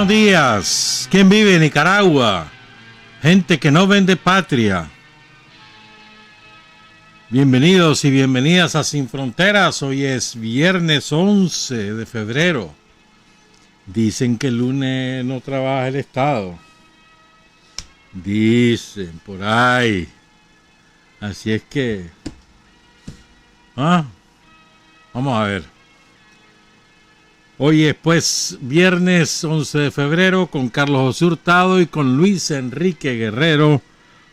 buenos días. ¿Quién vive en Nicaragua? Gente que no vende patria. Bienvenidos y bienvenidas a Sin Fronteras. Hoy es viernes 11 de febrero. Dicen que el lunes no trabaja el Estado. Dicen por ahí. Así es que... vamos a ver. Hoy es pues viernes 11 de febrero con Carlos José Hurtado y con Luis Enrique Guerrero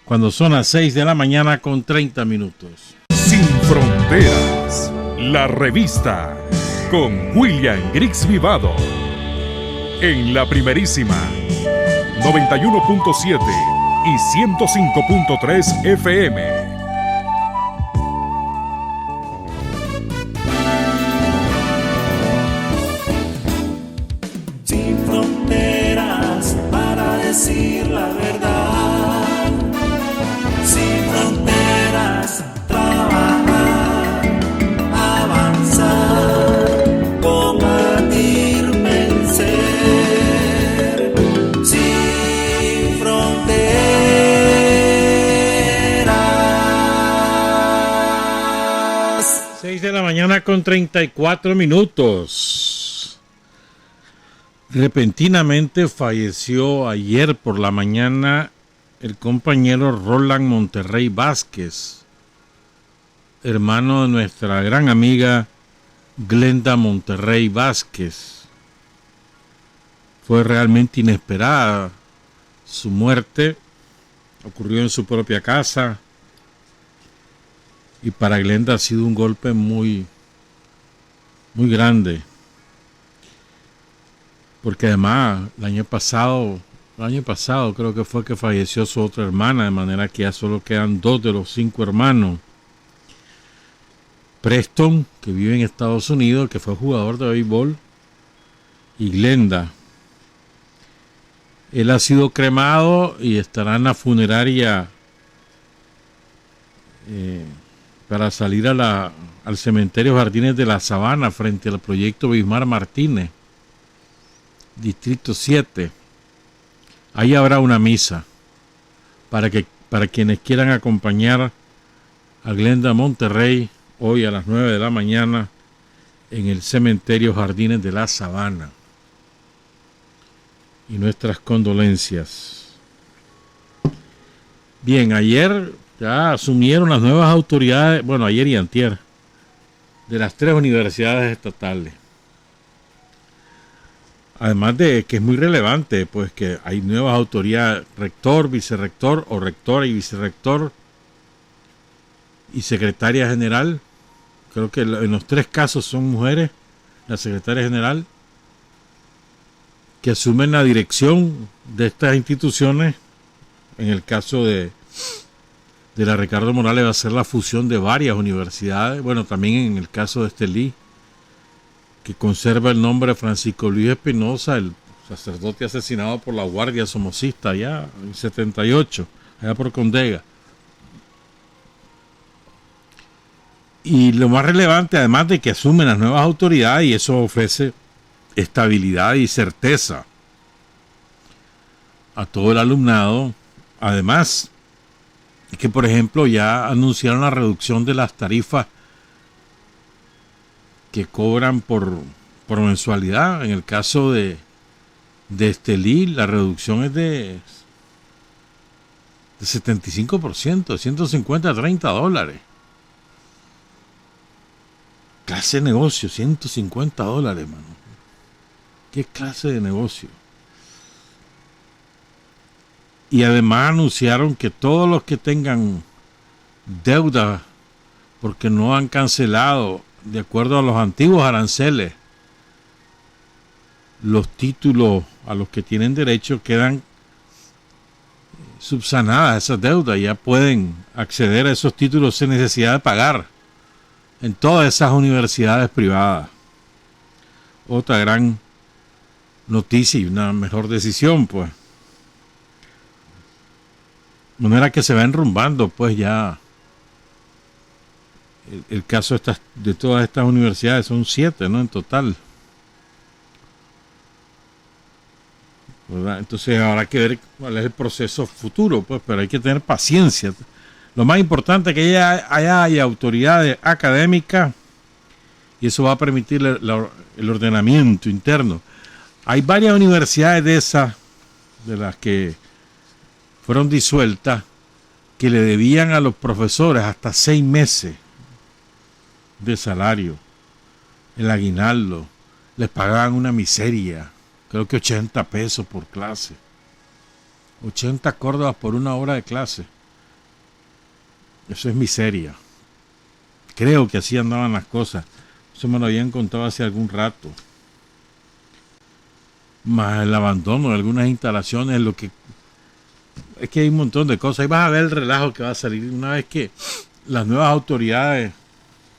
cuando son las 6 de la mañana con 30 minutos. Sin Fronteras, la revista con William Griggs Vivado en la primerísima 91.7 y 105.3 FM. Decir la verdad, sin fronteras, trabajar, avanzar, combatir, vencer, sin fronteras. 6 de la mañana con 34 minutos. Repentinamente falleció ayer por la mañana el compañero Roland Monterrey Vázquez, hermano de nuestra gran amiga Glenda Monterrey Vázquez. Fue realmente inesperada su muerte, ocurrió en su propia casa y para Glenda ha sido un golpe muy, muy grande. Porque además el año pasado creo que fue que falleció su otra hermana, de manera que ya solo quedan 2 de los 5 hermanos. Preston, que vive en Estados Unidos, que fue jugador de béisbol, y Glenda. Él ha sido cremado y estará en la funeraria para salir al cementerio Jardines de la Sabana frente al proyecto Bismar Martínez. Distrito 7. Ahí habrá una misa para quienes quieran acompañar a Glenda Monterrey hoy a las 9 de la mañana en el cementerio Jardines de la Sabana. Y nuestras condolencias. Bien, ayer ya asumieron las nuevas autoridades, bueno, ayer y antier, de las 3 universidades estatales. Además de que es muy relevante, pues que hay nuevas autoridades, rector, vicerrector o rectora y vicerrector y secretaria general. Creo que en los 3 casos son mujeres, la secretaria general, que asumen la dirección de estas instituciones. En el caso de la Ricardo Morales va a ser la fusión de varias universidades. Bueno, también en el caso de Estelí, que conserva el nombre de Francisco Luis Espinosa, el sacerdote asesinado por la Guardia Somocista allá en 78, allá por Condega. Y lo más relevante, además de que asumen las nuevas autoridades, y eso ofrece estabilidad y certeza a todo el alumnado, además es que, por ejemplo, ya anunciaron la reducción de las tarifas que cobran por mensualidad. En el caso de Estelí, la reducción es de 75%, de 150 a 30 dólares. Clase de negocio, 150 dólares, mano. ¿Qué clase de negocio? Y además anunciaron que todos los que tengan deuda porque no han cancelado, de acuerdo a los antiguos aranceles, los títulos a los que tienen derecho quedan subsanadas esas deudas, ya pueden acceder a esos títulos sin necesidad de pagar en todas esas universidades privadas. Otra gran noticia y una mejor decisión, pues. De manera que se va enrumbando, pues ya el caso de todas estas universidades, son 7, ¿no? En total. ¿verdad? Entonces habrá que ver cuál es el proceso futuro, pues, pero hay que tener paciencia. Lo más importante es que haya autoridades académicas y eso va a permitir el ordenamiento interno. Hay varias universidades de esas, de las que fueron disueltas, que le debían a los profesores hasta 6 meses de salario, el aguinaldo, les pagaban una miseria, creo que 80 pesos por clase, 80 córdobas por 1 hora de clase. Eso es miseria. Creo que así andaban las cosas. Eso me lo habían contado hace algún rato. Más el abandono de algunas instalaciones, lo que es que hay un montón de cosas. Ahí vas a ver el relajo que va a salir una vez que las nuevas autoridades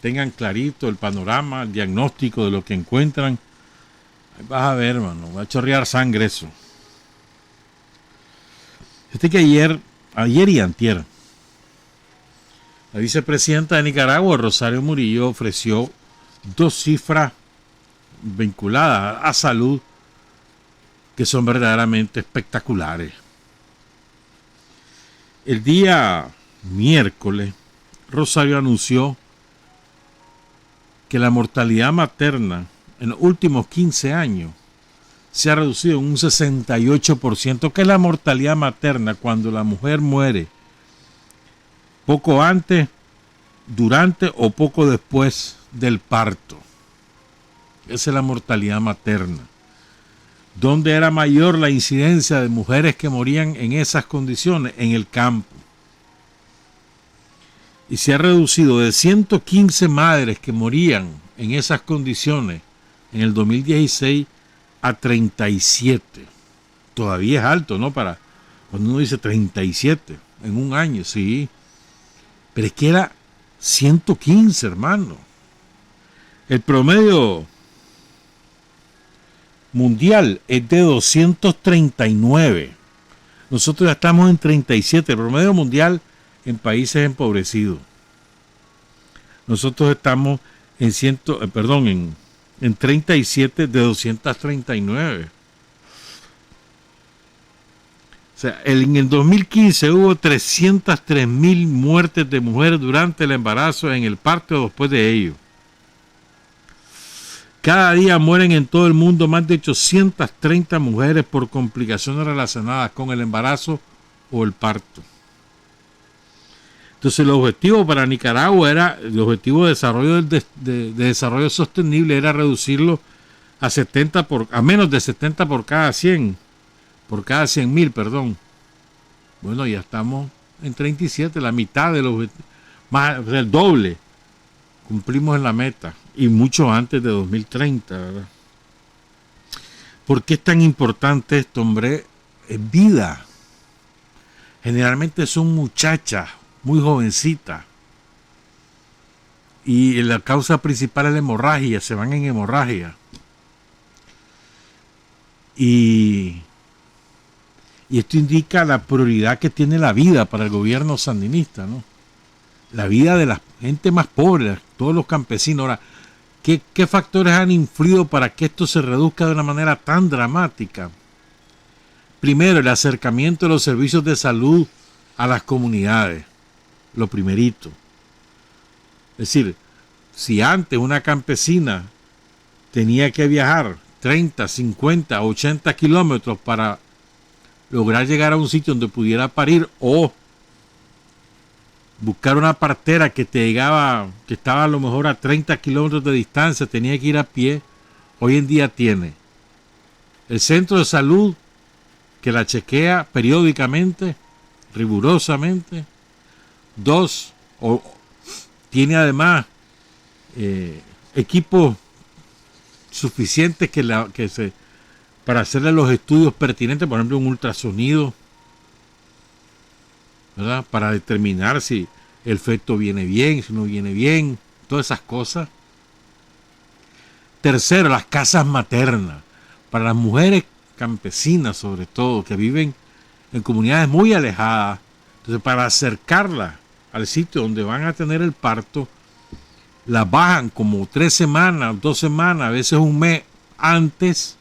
tengan clarito el panorama, el diagnóstico de lo que encuentran. Ahí vas a ver, hermano, va a chorrear sangre eso. Que ayer y antier, la vicepresidenta de Nicaragua, Rosario Murillo, ofreció 2 cifras vinculadas a salud que son verdaderamente espectaculares. El día miércoles, Rosario anunció que la mortalidad materna en los últimos 15 años se ha reducido en un 68%, que es la mortalidad materna cuando la mujer muere poco antes, durante o poco después del parto. Esa es la mortalidad materna. ¿Dónde era mayor la incidencia de mujeres que morían en esas condiciones? En el campo. Y se ha reducido de 115 madres que morían en esas condiciones en el 2016 a 37. Todavía es alto, ¿no? Para cuando uno dice 37 en un año, sí. Pero es que era 115, hermano. El promedio mundial es de 239. Nosotros ya estamos en 37. El promedio mundial en países empobrecidos. Nosotros estamos en 37 de 239. O sea, en el 2015 hubo 303,000 muertes de mujeres durante el embarazo, en el parto o después de ello. Cada día mueren en todo el mundo más de 830 mujeres por complicaciones relacionadas con el embarazo o el parto. Entonces el objetivo para Nicaragua era, el objetivo de desarrollo de desarrollo sostenible era reducirlo a menos de 70 por cada 100,000, perdón. Bueno, ya estamos en 37, la mitad del objetivo, más el doble. Cumplimos en la meta y mucho antes de 2030, ¿verdad? ¿Por qué es tan importante esto, hombre? Es vida. Generalmente son muchachas muy jovencitas y la causa principal es la hemorragia, se van en hemorragia. Y esto indica la prioridad que tiene la vida para el gobierno sandinista, ¿no? La vida de la gente más pobre, todos los campesinos. Ahora, ¿qué factores han influido para que esto se reduzca de una manera tan dramática? Primero, el acercamiento de los servicios de salud a las comunidades, lo primerito. Es decir, si antes una campesina tenía que viajar 30, 50, 80 kilómetros para lograr llegar a un sitio donde pudiera parir o buscar una partera que estaba a lo mejor a 30 kilómetros de distancia, tenía que ir a pie, hoy en día tiene el centro de salud que la chequea periódicamente, rigurosamente. 2, tiene además equipos suficientes para hacerle los estudios pertinentes, por ejemplo un ultrasonido, ¿verdad? Para determinar si el feto viene bien, si no viene bien, todas esas cosas. Tercero, las casas maternas, para las mujeres campesinas sobre todo, que viven en comunidades muy alejadas. Entonces, para acercarlas al sitio donde van a tener el parto, las bajan como 3 semanas, 2 semanas, a veces un mes antes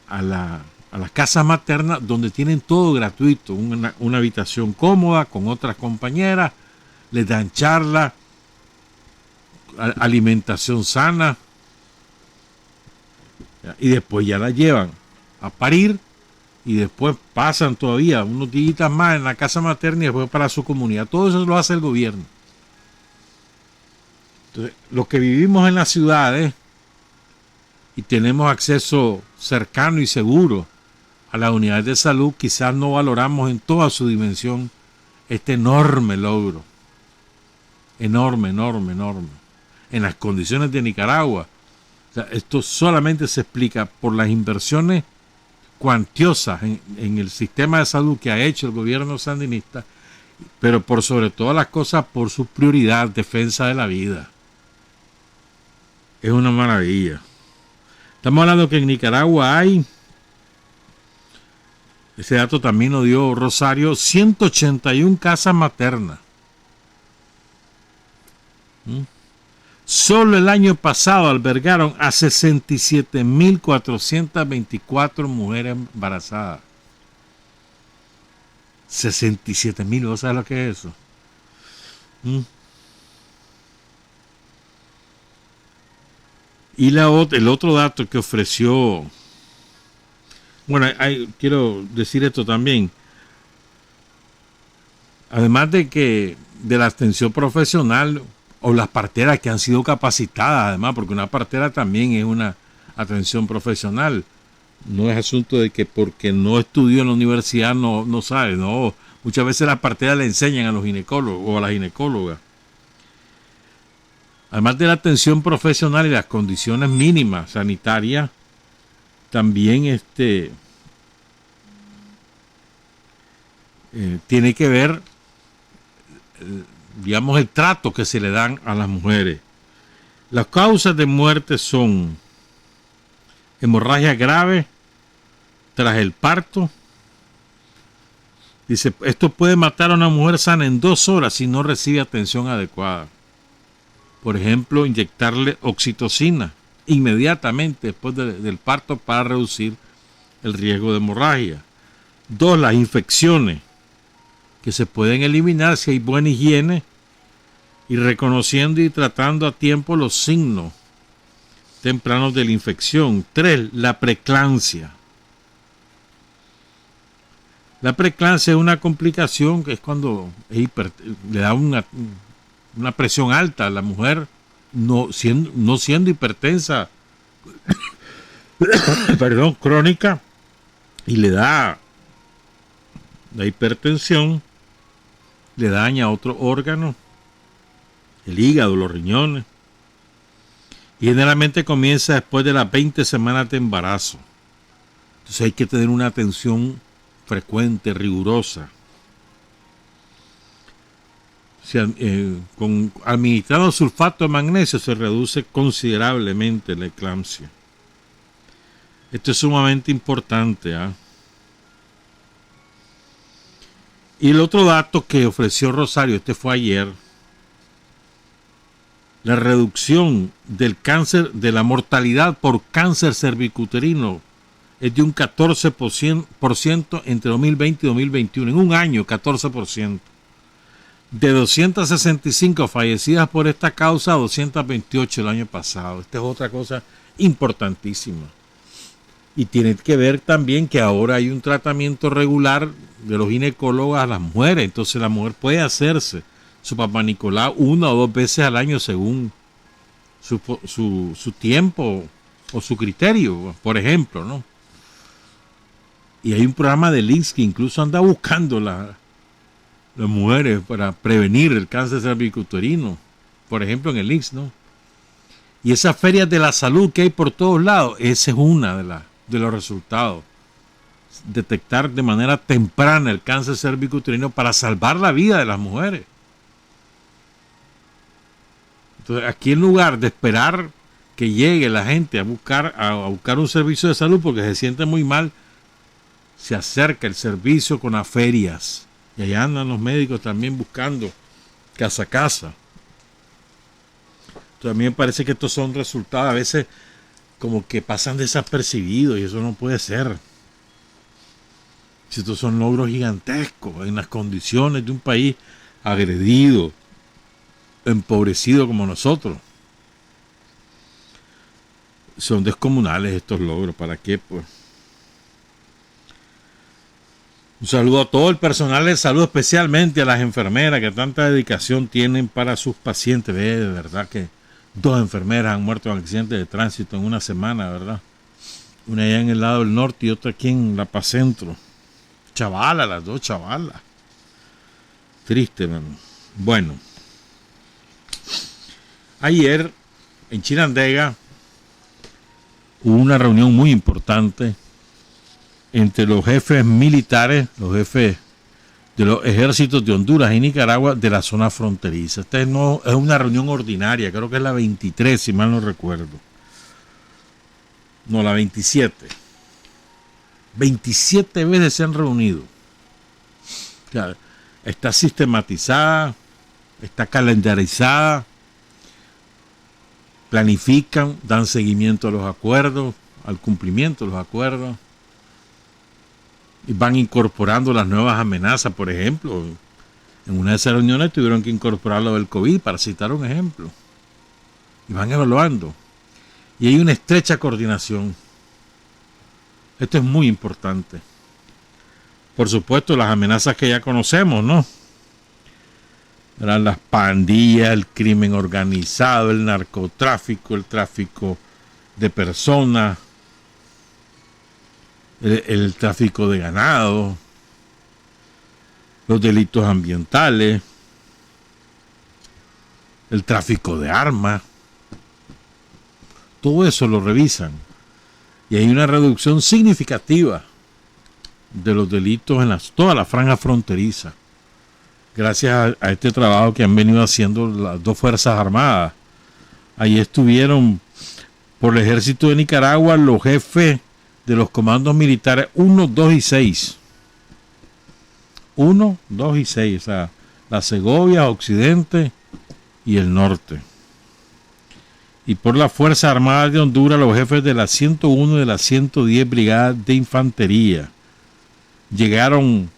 a a las casas maternas donde tienen todo gratuito, una habitación cómoda con otras compañeras, les dan charla, alimentación sana, y después ya la llevan a parir y después pasan todavía unos días más en la casa materna y después para su comunidad. Todo eso lo hace el gobierno. Entonces, los que vivimos en las ciudades y tenemos acceso cercano y seguro a las unidades de salud, quizás no valoramos en toda su dimensión este enorme logro. Enorme, enorme, enorme. En las condiciones de Nicaragua. O sea, esto solamente se explica por las inversiones cuantiosas en el sistema de salud que ha hecho el gobierno sandinista, pero por sobre todas las cosas por su prioridad, defensa de la vida. Es una maravilla. Estamos hablando que en Nicaragua hay, ese dato también lo dio Rosario, 181 casas maternas. Solo el año pasado albergaron a 67.424 mujeres embarazadas. 67.000, ¿vos sabés lo que es eso? Y el otro dato que ofreció, bueno, quiero decir esto también, además de la atención profesional, o las parteras que han sido capacitadas, además, porque una partera también es una atención profesional. No es asunto de que porque no estudió en la universidad no sabe, no. Muchas veces las parteras le enseñan a los ginecólogos o a las ginecólogas. Además de la atención profesional y las condiciones mínimas sanitarias, también tiene que ver, digamos, el trato que se le dan a las mujeres. Las causas de muerte son hemorragia grave tras el parto. Dice, esto puede matar a una mujer sana en 2 horas si no recibe atención adecuada. Por ejemplo, inyectarle oxitocina inmediatamente después del parto para reducir el riesgo de hemorragia. 2, las infecciones, que se pueden eliminar si hay buena higiene y reconociendo y tratando a tiempo los signos tempranos de la infección. 3, la preeclampsia. La preeclampsia es una complicación que es cuando le da una presión alta a la mujer, no siendo hipertensa, perdón, crónica, y le da la hipertensión, le daña a otro órgano, el hígado, los riñones, y generalmente comienza después de las 20 semanas de embarazo. Entonces hay que tener una atención frecuente, rigurosa. Con administrado sulfato de magnesio se reduce considerablemente la eclampsia. Esto es sumamente importante. Y el otro dato que ofreció Rosario, fue ayer, la reducción del cáncer, de la mortalidad por cáncer cervicuterino es de un 14% entre 2020 y 2021. En un año, 14%. De 265 fallecidas por esta causa, 228 el año pasado. Esta es otra cosa importantísima. Y tiene que ver también que ahora hay un tratamiento regular de los ginecólogos a las mujeres. Entonces la mujer puede hacerse su Papá Nicolau 1 o 2 veces al año según su tiempo o su criterio, por ejemplo, ¿no? Y hay un programa de INSS que incluso anda buscando las mujeres para prevenir el cáncer cervicuterino, por ejemplo en el INSS, ¿no? Y esas ferias de la salud que hay por todos lados, ese es una de los resultados. Detectar de manera temprana el cáncer cervicuterino para salvar la vida de las mujeres. Entonces, aquí en lugar de esperar que llegue la gente a buscar un servicio de salud porque se siente muy mal, se acerca el servicio con las ferias. Y allá andan los médicos también buscando casa a casa. Entonces, a mí me parece que estos son resultados a veces como que pasan desapercibidos y eso no puede ser. Estos son logros gigantescos en las condiciones de un país agredido, empobrecido como nosotros. Son descomunales estos logros. ¿Para qué? Pues un saludo a todo el personal de salud, especialmente a las enfermeras que tanta dedicación tienen para sus pacientes. Ve, de verdad que 2 enfermeras han muerto en accidentes de tránsito en una semana, ¿verdad? Una allá en el lado del norte y otra aquí en La Paz Centro. Chavalas, las 2 chavalas. Triste, mano. Bueno. Ayer en Chinandega hubo una reunión muy importante entre los jefes militares, los jefes de los ejércitos de Honduras y Nicaragua de la zona fronteriza. Esta no es una reunión ordinaria, creo que es la 23, si mal no recuerdo. No, la 27. 27 veces se han reunido. O sea, está sistematizada, está calendarizada, planifican, dan seguimiento a los acuerdos, al cumplimiento de los acuerdos. Y van incorporando las nuevas amenazas, por ejemplo. En una de esas reuniones tuvieron que incorporar lo del COVID, para citar un ejemplo. Y van evaluando. Y hay una estrecha coordinación. Esto es muy importante. Por supuesto, las amenazas que ya conocemos, ¿no? Eran las pandillas, el crimen organizado, el narcotráfico, el tráfico de personas, el tráfico de ganado, los delitos ambientales, el tráfico de armas. Todo eso lo revisan. Y hay una reducción significativa de los delitos en toda la franja fronteriza. Gracias a este trabajo que han venido haciendo las 2 Fuerzas Armadas. Ahí estuvieron por el Ejército de Nicaragua los jefes de los comandos militares 1, 2 y 6. 1, 2 y 6, o sea, la Segovia, Occidente y el Norte. Y por la Fuerza Armada de Honduras, los jefes de la 101 y de la 110 Brigadas de Infantería. Llegaron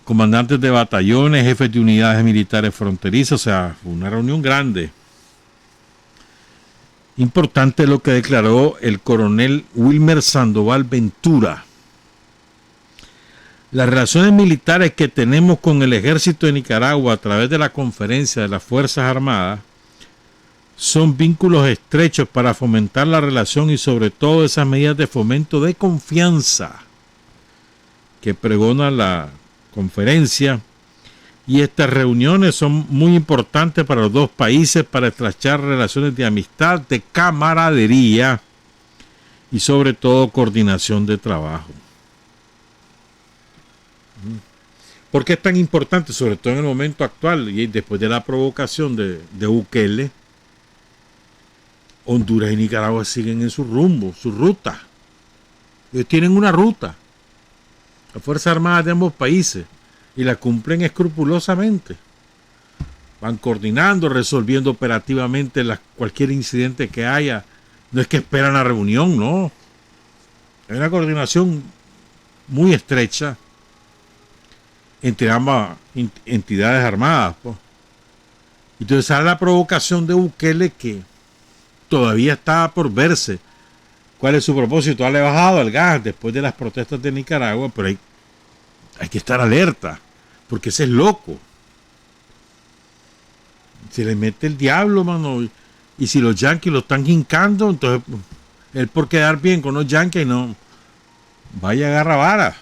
comandantes de batallones, jefes de unidades militares fronterizas, o sea, fue una reunión grande. Importante lo que declaró el coronel Wilmer Sandoval Ventura. Las relaciones militares que tenemos con el ejército de Nicaragua a través de la conferencia de las Fuerzas Armadas son vínculos estrechos para fomentar la relación y sobre todo esas medidas de fomento de confianza que pregona la conferencia. Y estas reuniones son muy importantes para los 2 países para estrechar relaciones de amistad, de camaradería y sobre todo coordinación de trabajo. ¿Por qué es tan importante? Sobre todo en el momento actual y después de la provocación de Bukele, Honduras y Nicaragua siguen en su rumbo, su ruta. Ellos tienen una ruta, las Fuerzas Armadas de ambos países, y la cumplen escrupulosamente. Van coordinando, resolviendo operativamente cualquier incidente que haya. No es que esperan la reunión, no. Hay una coordinación muy estrecha entre ambas entidades armadas, pues. Entonces sale la provocación de Bukele, que todavía está por verse cuál es su propósito. Le ha bajado el gas después de las protestas de Nicaragua, pero hay que estar alerta, porque ese es loco. Se le mete el diablo, mano. Y si los yanquis lo están hincando, entonces él por quedar bien con los yanquis no vaya a agarrar vara.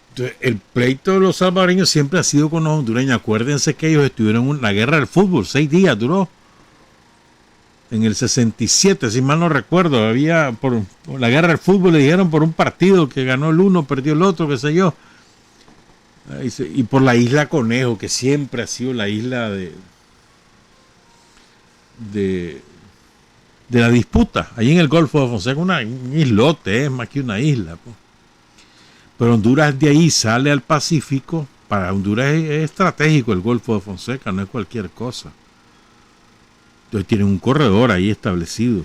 Entonces, el pleito de los salvadoreños siempre ha sido con los hondureños. Acuérdense que ellos estuvieron en la guerra del fútbol, 6 días duró. En el 67, si mal no recuerdo, había por la guerra del fútbol, le dijeron por un partido que ganó el uno, perdió el otro, qué sé yo. Y por la isla Conejo, que siempre ha sido la isla de la disputa, allí en el Golfo de Fonseca, un islote, es más que una isla, pues. Pero Honduras de ahí sale al Pacífico. Para Honduras es estratégico el Golfo de Fonseca, no es cualquier cosa. Entonces tienen un corredor ahí establecido.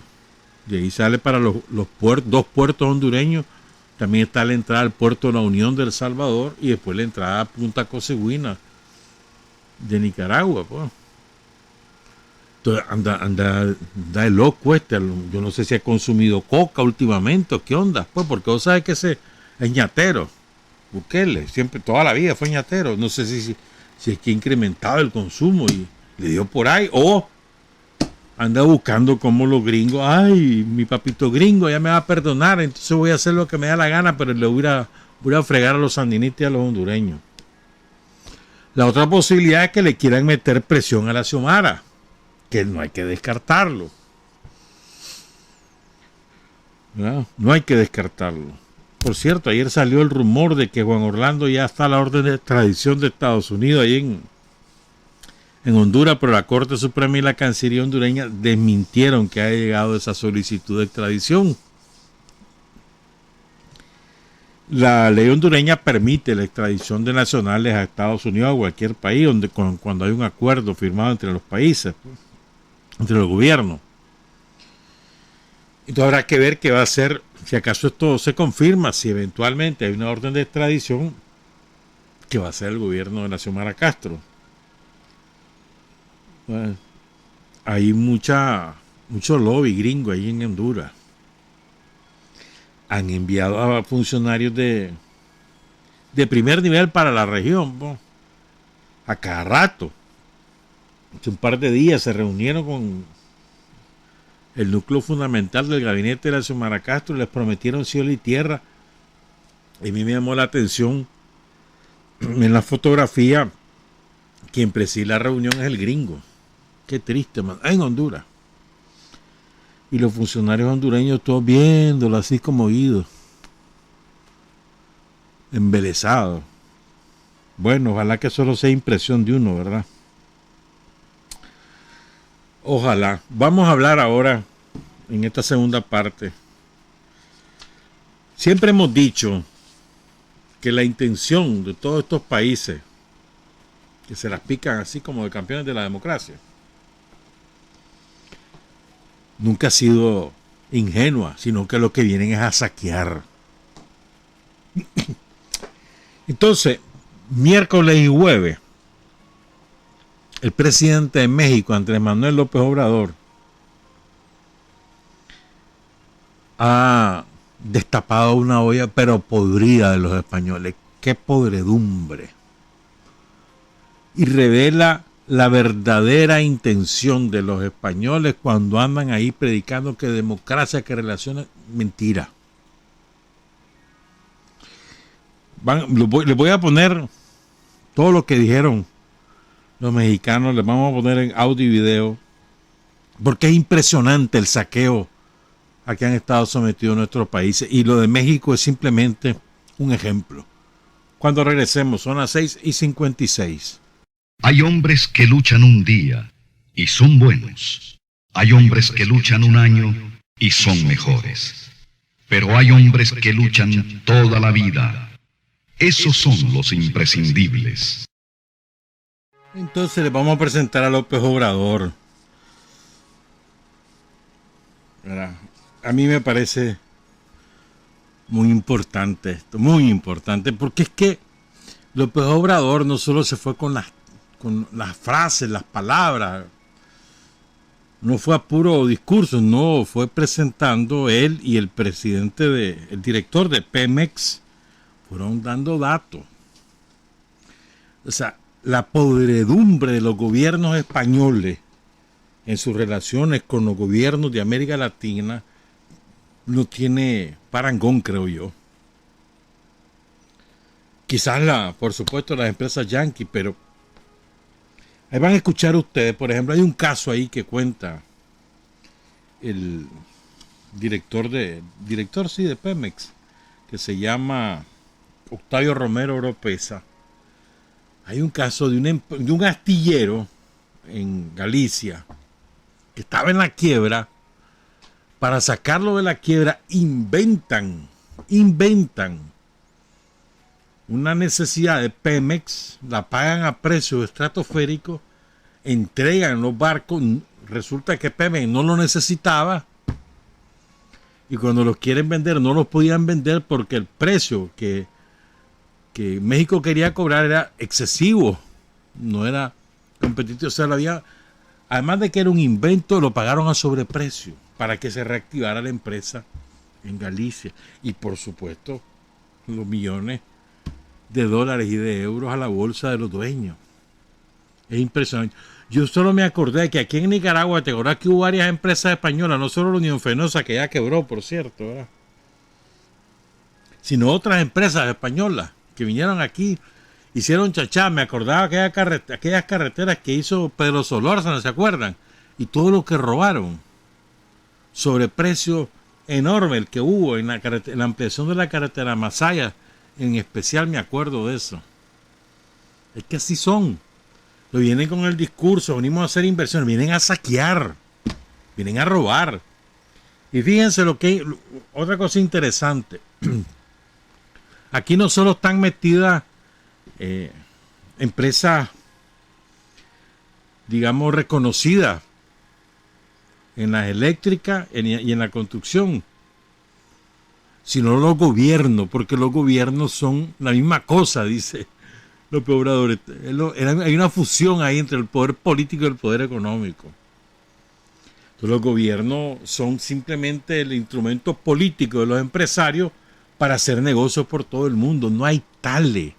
De ahí sale para los 2 puertos hondureños También está la entrada al puerto de la Unión de El Salvador y después la entrada a Punta Cosegüina de Nicaragua, pues. Entonces anda de loco este. Yo no sé si ha consumido coca últimamente o qué onda, pues, porque vos sabes que ese es ñatero. Bukele, siempre, toda la vida fue ñatero. No sé si es que ha incrementado el consumo y le dio por ahí, o anda buscando como los gringos. Ay, mi papito gringo ya me va a perdonar, entonces voy a hacer lo que me da la gana, pero le voy a fregar a los sandinistas y a los hondureños. La otra posibilidad es que le quieran meter presión a la Xiomara, que no hay que descartarlo. No hay que descartarlo. Por cierto, ayer salió el rumor de que Juan Orlando ya está a la orden de extradición de Estados Unidos ahí en Honduras, pero la Corte Suprema y la Cancillería hondureña desmintieron que haya llegado esa solicitud de extradición. La ley hondureña permite la extradición de nacionales a Estados Unidos o a cualquier país cuando hay un acuerdo firmado entre los países, entre los gobiernos. Entonces habrá que ver qué va a hacer, si acaso esto se confirma, si eventualmente hay una orden de extradición, qué va a hacer el gobierno de la Xiomara Castro. Bueno, hay mucho lobby gringo ahí en Honduras. Han enviado a funcionarios de primer nivel para la región, ¿no? A cada rato. Hace un par de días se reunieron con el núcleo fundamental del gabinete de la Xiomara Castro y les prometieron cielo y tierra. Y a mí me llamó la atención en la fotografía quien preside la reunión es el gringo. Qué triste, man. En Honduras. Y los funcionarios hondureños todos viéndolo así como oídos. Embelesados. Bueno, ojalá que solo sea impresión de uno, ¿verdad? Ojalá. Vamos a hablar ahora, en esta segunda parte. Siempre hemos dicho que la intención de todos estos países que se las pican así como de campeones de la democracia nunca ha sido ingenua, sino que lo que vienen es a saquear. Entonces, miércoles y jueves, el presidente de México, Andrés Manuel López Obrador, ha destapado una olla pero podrida de los españoles. ¡Qué podredumbre! Y revela la verdadera intención de los españoles cuando andan ahí predicando que democracia, que relaciones, mentira. Les voy a poner todo lo que dijeron los mexicanos, les vamos a poner en audio y video, porque es impresionante el saqueo a que han estado sometidos nuestros países, y lo de México es simplemente un ejemplo. Cuando regresemos, son las 6:56. Hay hombres que luchan un día y son buenos. Hay hombres que luchan un año y son mejores. Pero hay hombres que luchan toda la vida. Esos son los imprescindibles. Entonces les vamos a presentar a López Obrador. A mí me parece muy importante esto, muy importante, porque es que López Obrador no solo se fue con las frases, las palabras, no fue a puro discurso, no, fue presentando él y el el director de Pemex, fueron dando datos. O sea, la podredumbre de los gobiernos españoles en sus relaciones con los gobiernos de América Latina no tiene parangón, creo yo. Quizás por supuesto las empresas yanquis, pero ahí van a escuchar ustedes, por ejemplo, hay un caso ahí que cuenta el director de Pemex, que se llama Octavio Romero Oropesa. Hay un caso de un astillero en Galicia que estaba en la quiebra. Para sacarlo de la quiebra inventan una necesidad de Pemex, la pagan a precio estratosférico, entregan los barcos, resulta que Pemex no lo necesitaba, y cuando los quieren vender no los podían vender porque el precio que México quería cobrar era excesivo, no era competitivo. O sea, además de que era un invento, lo pagaron a sobreprecio para que se reactivara la empresa en Galicia. Y por supuesto, los millones de dólares y de euros a la bolsa de los dueños. Es impresionante. Yo solo me acordé que aquí en Nicaragua, te acordás que hubo varias empresas españolas, no solo la Unión Fenosa, que ya quebró, por cierto, ¿verdad?, sino otras empresas españolas que vinieron aquí, hicieron chachá. Me acordaba aquellas carreteras que hizo Pedro Solórzano, ¿se acuerdan? Y todo lo que robaron. Sobreprecio enorme el que hubo en la ampliación de la carretera Masaya. En especial me acuerdo de eso. Es que así son. Lo vienen con el discurso, venimos a hacer inversiones, vienen a saquear, vienen a robar. Y fíjense otra cosa interesante. Aquí no solo están metidas empresas, digamos, reconocidas en las eléctricas y en la construcción, sino los gobiernos, porque los gobiernos son la misma cosa, dice López Obrador. Hay una fusión ahí entre el poder político y el poder económico. Entonces, los gobiernos son simplemente el instrumento político de los empresarios para hacer negocios por todo el mundo. No hay tales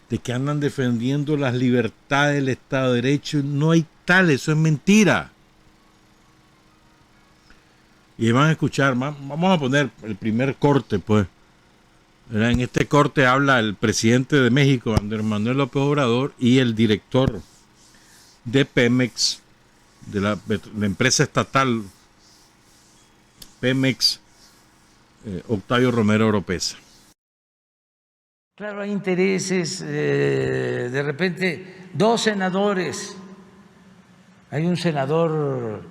de que andan defendiendo las libertades del Estado de Derecho. No hay tales, eso es mentira. Y van a escuchar, vamos a poner el primer corte, pues. En este corte habla el presidente de México, Andrés Manuel López Obrador, y el director de Pemex, de la empresa estatal Pemex, Octavio Romero Oropesa. Claro, hay intereses, de repente, 2 senadores, hay un senador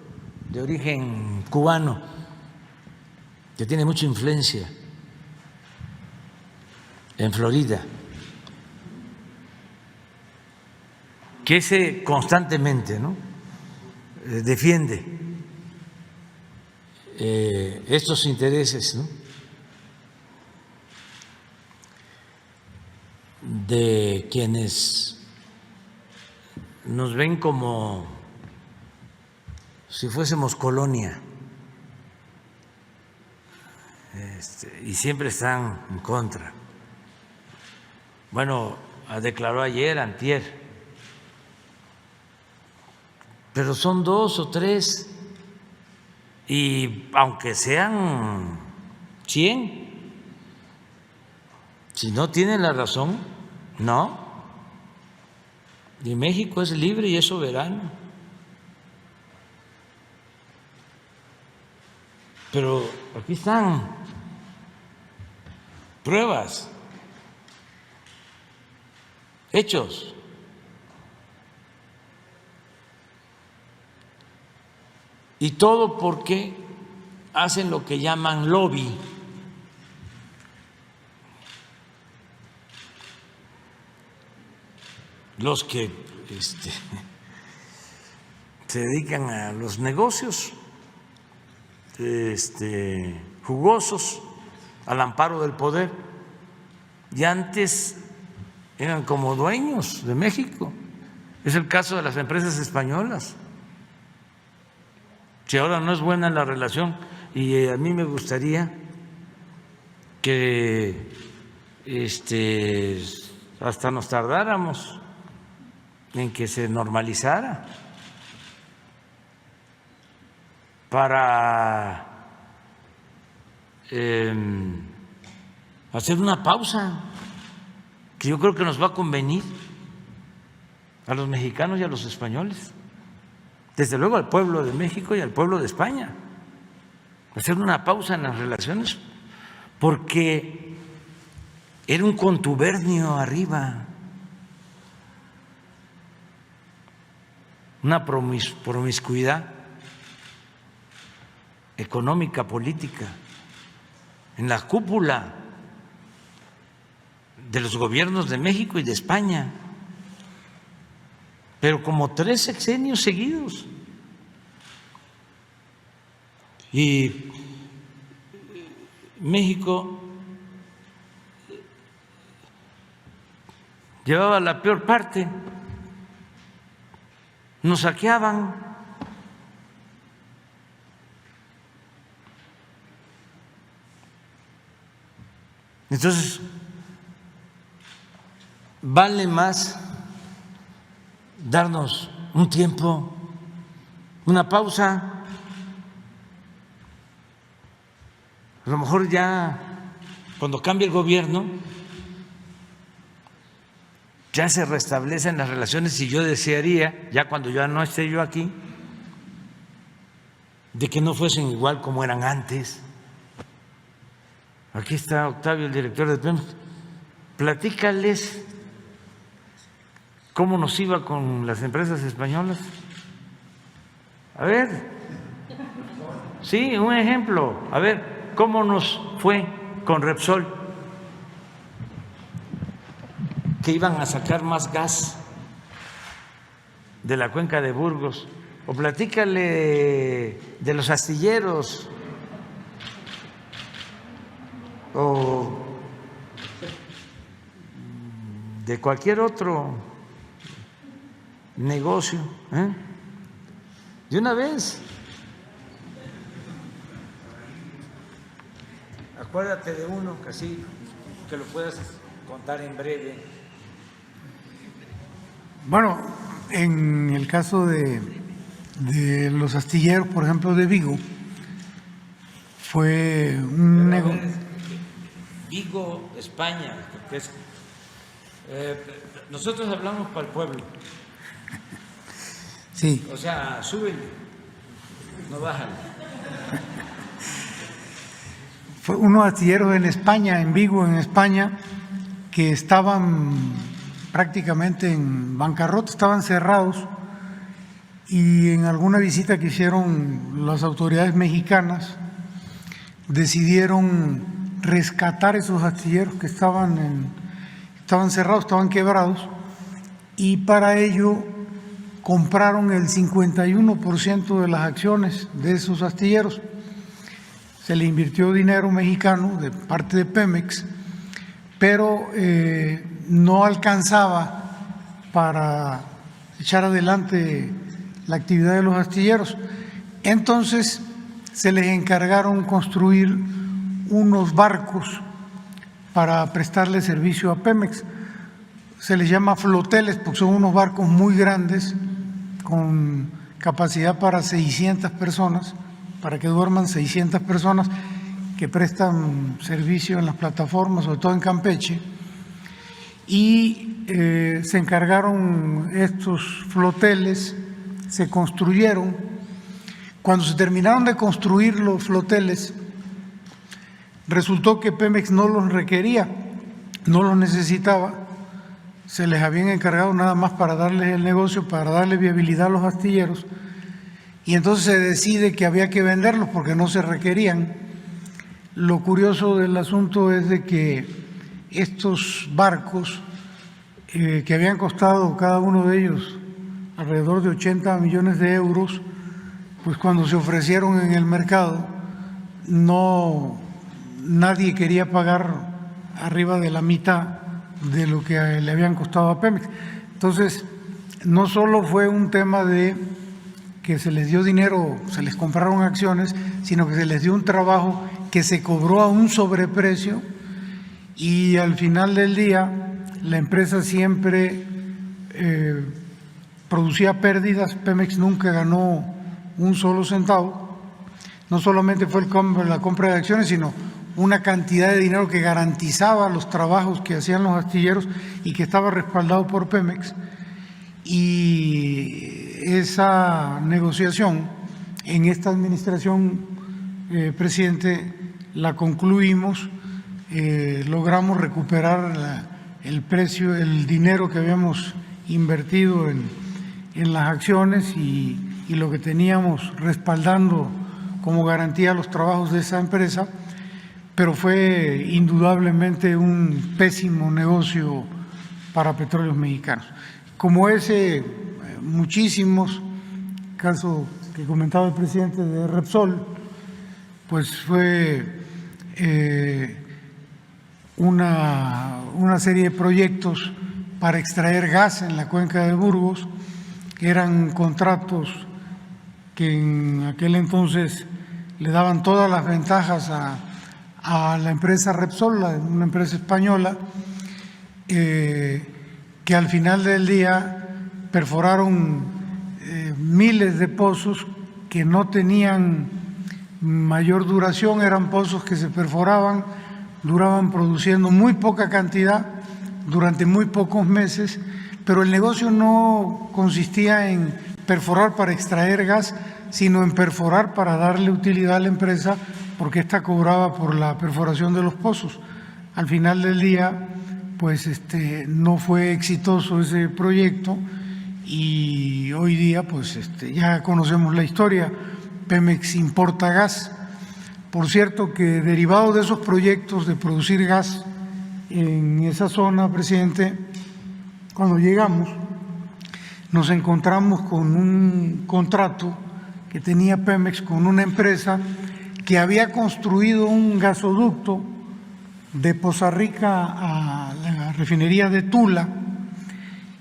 de origen cubano que tiene mucha influencia en Florida, que ese constantemente, ¿no?, defiende estos intereses, ¿no?, de quienes nos ven como si fuésemos colonia, y siempre están en contra. Bueno, declaró ayer, antier, pero son 2 o 3, y aunque sean 100, si no tienen la razón, no. Y México es libre y es soberano. Pero aquí están pruebas, hechos. Y todo porque hacen lo que llaman lobby. Los que se dedican a los negocios jugosos al amparo del poder, y antes eran como dueños de México. Es el caso de las empresas españolas. Si ahora no es buena la relación, y a mí me gustaría que hasta nos tardáramos en que se normalizara, para hacer una pausa que yo creo que nos va a convenir a los mexicanos y a los españoles, desde luego al pueblo de México y al pueblo de España, hacer una pausa en las relaciones, porque era un contubernio arriba, una promiscuidad económica, política, en la cúpula de los gobiernos de México y de España, pero como 3 sexenios seguidos. Y México llevaba la peor parte, nos saqueaban. Entonces, vale más darnos un tiempo, una pausa. A lo mejor ya cuando cambie el gobierno ya se restablecen las relaciones y yo desearía, ya cuando ya no esté yo aquí, de que no fuesen igual como eran antes. Aquí está Octavio, el director de Pemex. Platícales cómo nos iba con las empresas españolas. A ver, sí, un ejemplo. A ver, ¿cómo nos fue con Repsol? Que iban a sacar más gas de la cuenca de Burgos. O platícale de los astilleros, o de cualquier otro negocio, de una vez. Acuérdate de uno que así que lo puedas contar en breve. Bueno, en el caso de los astilleros, por ejemplo, de Vigo, fue un negocio. Vigo, España, porque nosotros hablamos para el pueblo. Sí. O sea, súbele, no bájale. Fue unos astilleros en España, en Vigo, en España, que estaban prácticamente en bancarrota, estaban cerrados, y en alguna visita que hicieron las autoridades mexicanas decidieron rescatar esos astilleros que estaban cerrados, estaban quebrados, y para ello compraron el 51% de las acciones de esos astilleros. Se le invirtió dinero mexicano de parte de Pemex, pero no alcanzaba para echar adelante la actividad de los astilleros. Entonces se les encargaron construir unos barcos para prestarle servicio a Pemex. Se les llama floteles porque son unos barcos muy grandes con capacidad para 600 personas, para que duerman 600 personas, que prestan servicio en las plataformas, sobre todo en Campeche, y se encargaron estos floteles, se construyeron. Cuando se terminaron de construir los floteles, resultó que Pemex no los requería, no los necesitaba, se les habían encargado nada más para darles el negocio, para darle viabilidad a los astilleros, y entonces se decide que había que venderlos porque no se requerían. Lo curioso del asunto es de que estos barcos, que habían costado cada uno de ellos alrededor de 80 millones de euros, pues cuando se ofrecieron en el mercado, nadie quería pagar arriba de la mitad de lo que le habían costado a Pemex. Entonces, no solo fue un tema de que se les dio dinero, se les compraron acciones, sino que se les dio un trabajo que se cobró a un sobreprecio, y al final del día la empresa siempre producía pérdidas. Pemex nunca ganó un solo centavo. No solamente fue la compra de acciones, sino una cantidad de dinero que garantizaba los trabajos que hacían los astilleros y que estaba respaldado por Pemex. Y esa negociación en esta administración, presidente, la concluimos, logramos recuperar el precio, el dinero que habíamos invertido en las acciones y lo que teníamos respaldando como garantía los trabajos de esa empresa, pero fue indudablemente un pésimo negocio para Petróleos Mexicanos. Como ese, muchísimos, caso que comentaba el presidente de Repsol, pues fue una serie de proyectos para extraer gas en la cuenca de Burgos, que eran contratos que en aquel entonces le daban todas las ventajas a la empresa Repsol, una empresa española, que al final del día perforaron miles de pozos que no tenían mayor duración, eran pozos que se perforaban, duraban produciendo muy poca cantidad durante muy pocos meses, pero el negocio no consistía en perforar para extraer gas, sino en perforar para darle utilidad a la empresa, porque ésta cobraba por la perforación de los pozos. Al final del día, pues no fue exitoso ese proyecto y hoy día pues ya conocemos la historia. Pemex importa gas. Por cierto que derivado de esos proyectos de producir gas en esa zona, presidente, cuando llegamos nos encontramos con un contrato que tenía Pemex con una empresa que había construido un gasoducto de Poza Rica a la refinería de Tula,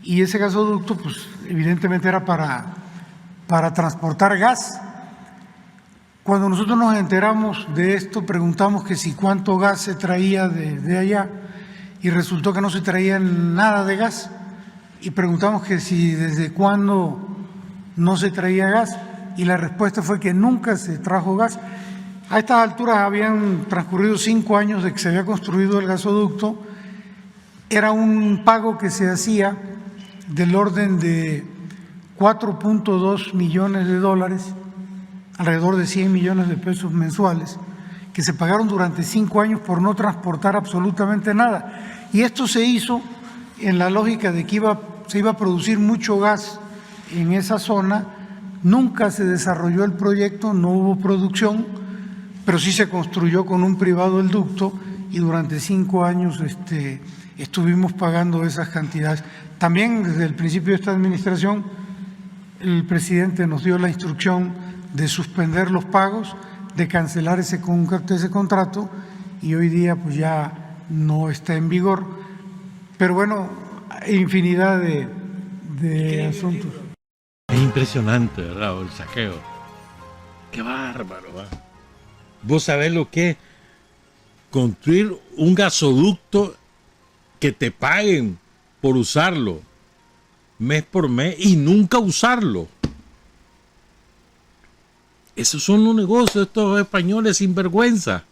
y ese gasoducto pues evidentemente era para transportar gas. Cuando nosotros nos enteramos de esto, preguntamos que si cuánto gas se traía de allá, y resultó que no se traía nada de gas, y preguntamos que si desde cuándo no se traía gas, y la respuesta fue que nunca se trajo gas. A estas alturas habían transcurrido 5 años de que se había construido el gasoducto. Era un pago que se hacía del orden de 4.2 millones de dólares, alrededor de 100 millones de pesos mensuales, que se pagaron durante 5 años por no transportar absolutamente nada. Y esto se hizo en la lógica de que se iba a producir mucho gas en esa zona. Nunca se desarrolló el proyecto, no hubo producción, pero sí se construyó con un privado el ducto, y durante 5 años estuvimos pagando esas cantidades. También desde el principio de esta administración el presidente nos dio la instrucción de suspender los pagos, de cancelar ese contrato, y hoy día pues ya no está en vigor. Pero bueno, hay infinidad de asuntos. Es impresionante, ¿verdad? El saqueo. Qué bárbaro, ¿va? Vos sabés lo que es construir un gasoducto, que te paguen por usarlo mes por mes y nunca usarlo. Esos son los negocios de estos españoles sinvergüenza.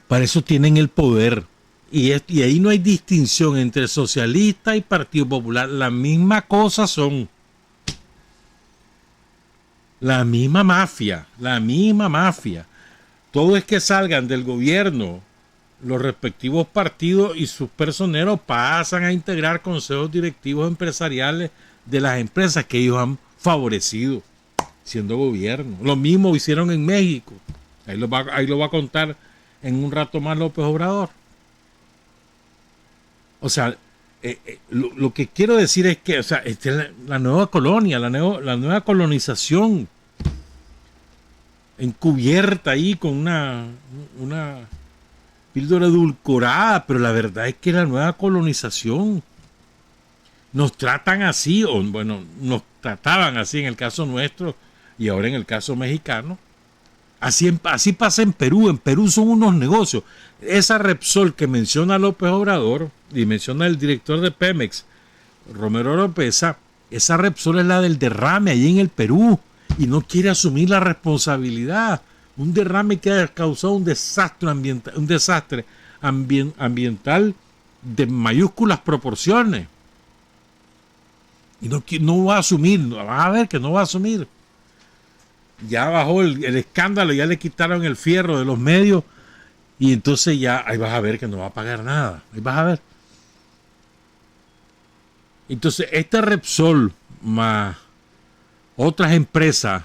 Para eso tienen el poder. Y ahí no hay distinción entre socialista y Partido Popular. La misma cosa son. La misma mafia. Todo es que salgan del gobierno, los respectivos partidos y sus personeros pasan a integrar consejos directivos empresariales de las empresas que ellos han favorecido siendo gobierno. Lo mismo hicieron en México. Ahí lo va a contar en un rato más López Obrador. O sea, lo que quiero decir es que, o sea, esta es la nueva colonia, la nueva colonización encubierta ahí con una píldora edulcorada, pero la verdad es que la nueva colonización nos tratan así, o bueno, nos trataban así en el caso nuestro y ahora en el caso mexicano. Así pasa en Perú. En Perú son unos negocios. Esa Repsol que menciona López Obrador y menciona el director de Pemex, Romero Oropesa, esa Repsol es la del derrame allí en el Perú y no quiere asumir la responsabilidad. Un derrame que ha causado un desastre ambiental de mayúsculas proporciones. Y no va a asumir, vas a ver que no va a asumir. Ya bajó el escándalo, ya le quitaron el fierro de los medios y entonces ya ahí vas a ver que no va a pagar nada. Ahí vas a ver. Entonces esta Repsol más otras empresas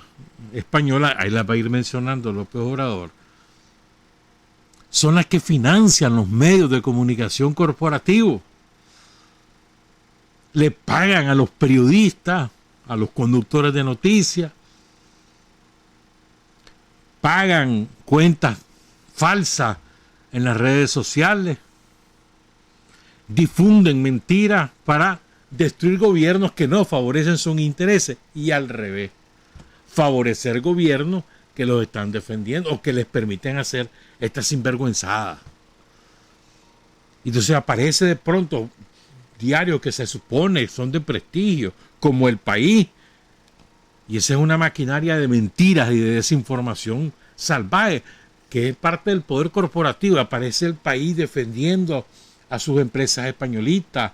españolas, ahí las va a ir mencionando López Obrador, son las que financian los medios de comunicación corporativos. Le pagan a los periodistas, a los conductores de noticias, pagan cuentas falsa en las redes sociales, difunden mentiras para destruir gobiernos que no favorecen sus intereses y al revés, favorecer gobiernos que los están defendiendo o que les permiten hacer esta sinvergüenzada. Entonces aparece de pronto diarios que se supone son de prestigio, como El País, y esa es una maquinaria de mentiras y de desinformación salvaje, que es parte del poder corporativo. Aparece El País defendiendo a sus empresas españolitas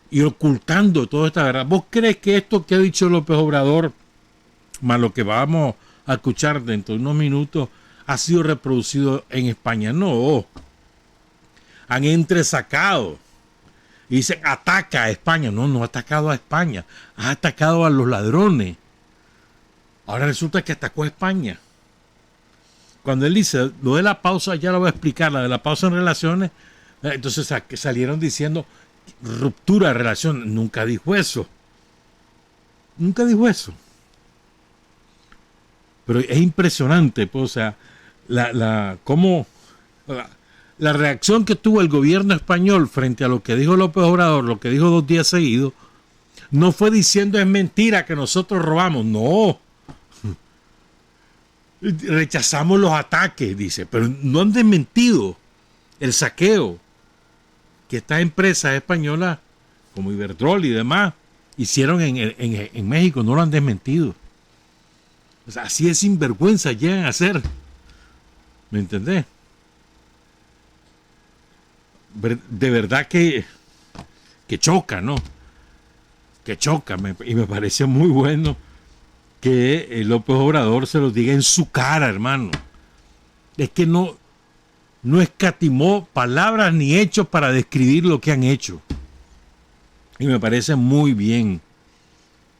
y ocultando toda esta verdad. ¿Vos crees que esto que ha dicho López Obrador, más lo que vamos a escuchar dentro de unos minutos, ha sido reproducido en España? No. Han entresacado y dicen ataca a España. No, no ha atacado a España, ha atacado a los ladrones. Ahora resulta que atacó a España. Cuando él dice lo de la pausa, ya lo voy a explicar, la de la pausa en relaciones, entonces salieron diciendo ruptura de relaciones. Nunca dijo eso. Nunca dijo eso. Pero es impresionante, pues, o sea, la reacción que tuvo el gobierno español frente a lo que dijo López Obrador, lo que dijo 2 días seguidos, no fue diciendo es mentira que nosotros robamos, no. Rechazamos los ataques, dice, pero no han desmentido el saqueo que estas empresas españolas como Iberdrola y demás hicieron en México, no lo han desmentido. O sea, así de sinvergüenza llegan a ser. ¿Me entendés? De verdad que choca, ¿no? Que choca, y me parece muy bueno que López Obrador se lo diga en su cara, hermano. Es que no escatimó palabras ni hechos para describir lo que han hecho. Y me parece muy bien.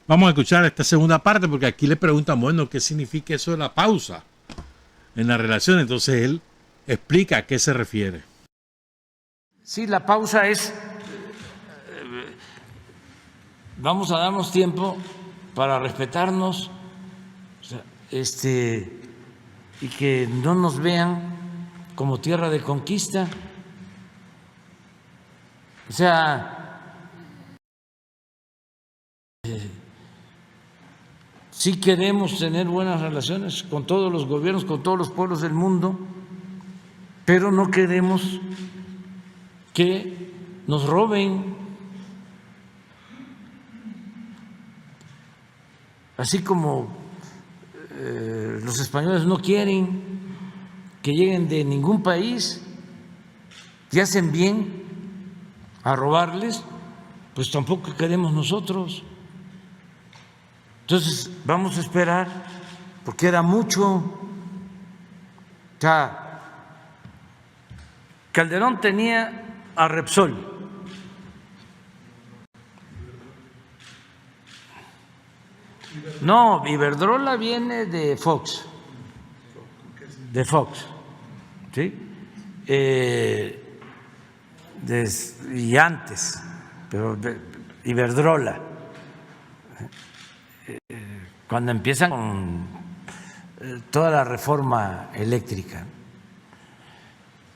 Vamos a escuchar esta segunda parte porque aquí le preguntan, bueno, ¿qué significa eso de la pausa en la relación? Entonces él explica a qué se refiere. Sí, la pausa es, vamos a darnos tiempo para respetarnos, o sea, y que no nos vean como tierra de conquista. O sea, sí queremos tener buenas relaciones con todos los gobiernos, con todos los pueblos del mundo, pero no queremos que nos roben. Así como los españoles no quieren que lleguen de ningún país y hacen bien a robarles, pues tampoco queremos nosotros. Entonces vamos a esperar, porque era mucho. O sea, Calderón tenía a Repsol, no, Iberdrola viene de Fox, ¿sí? Y antes, pero Iberdrola, cuando empiezan con toda la reforma eléctrica.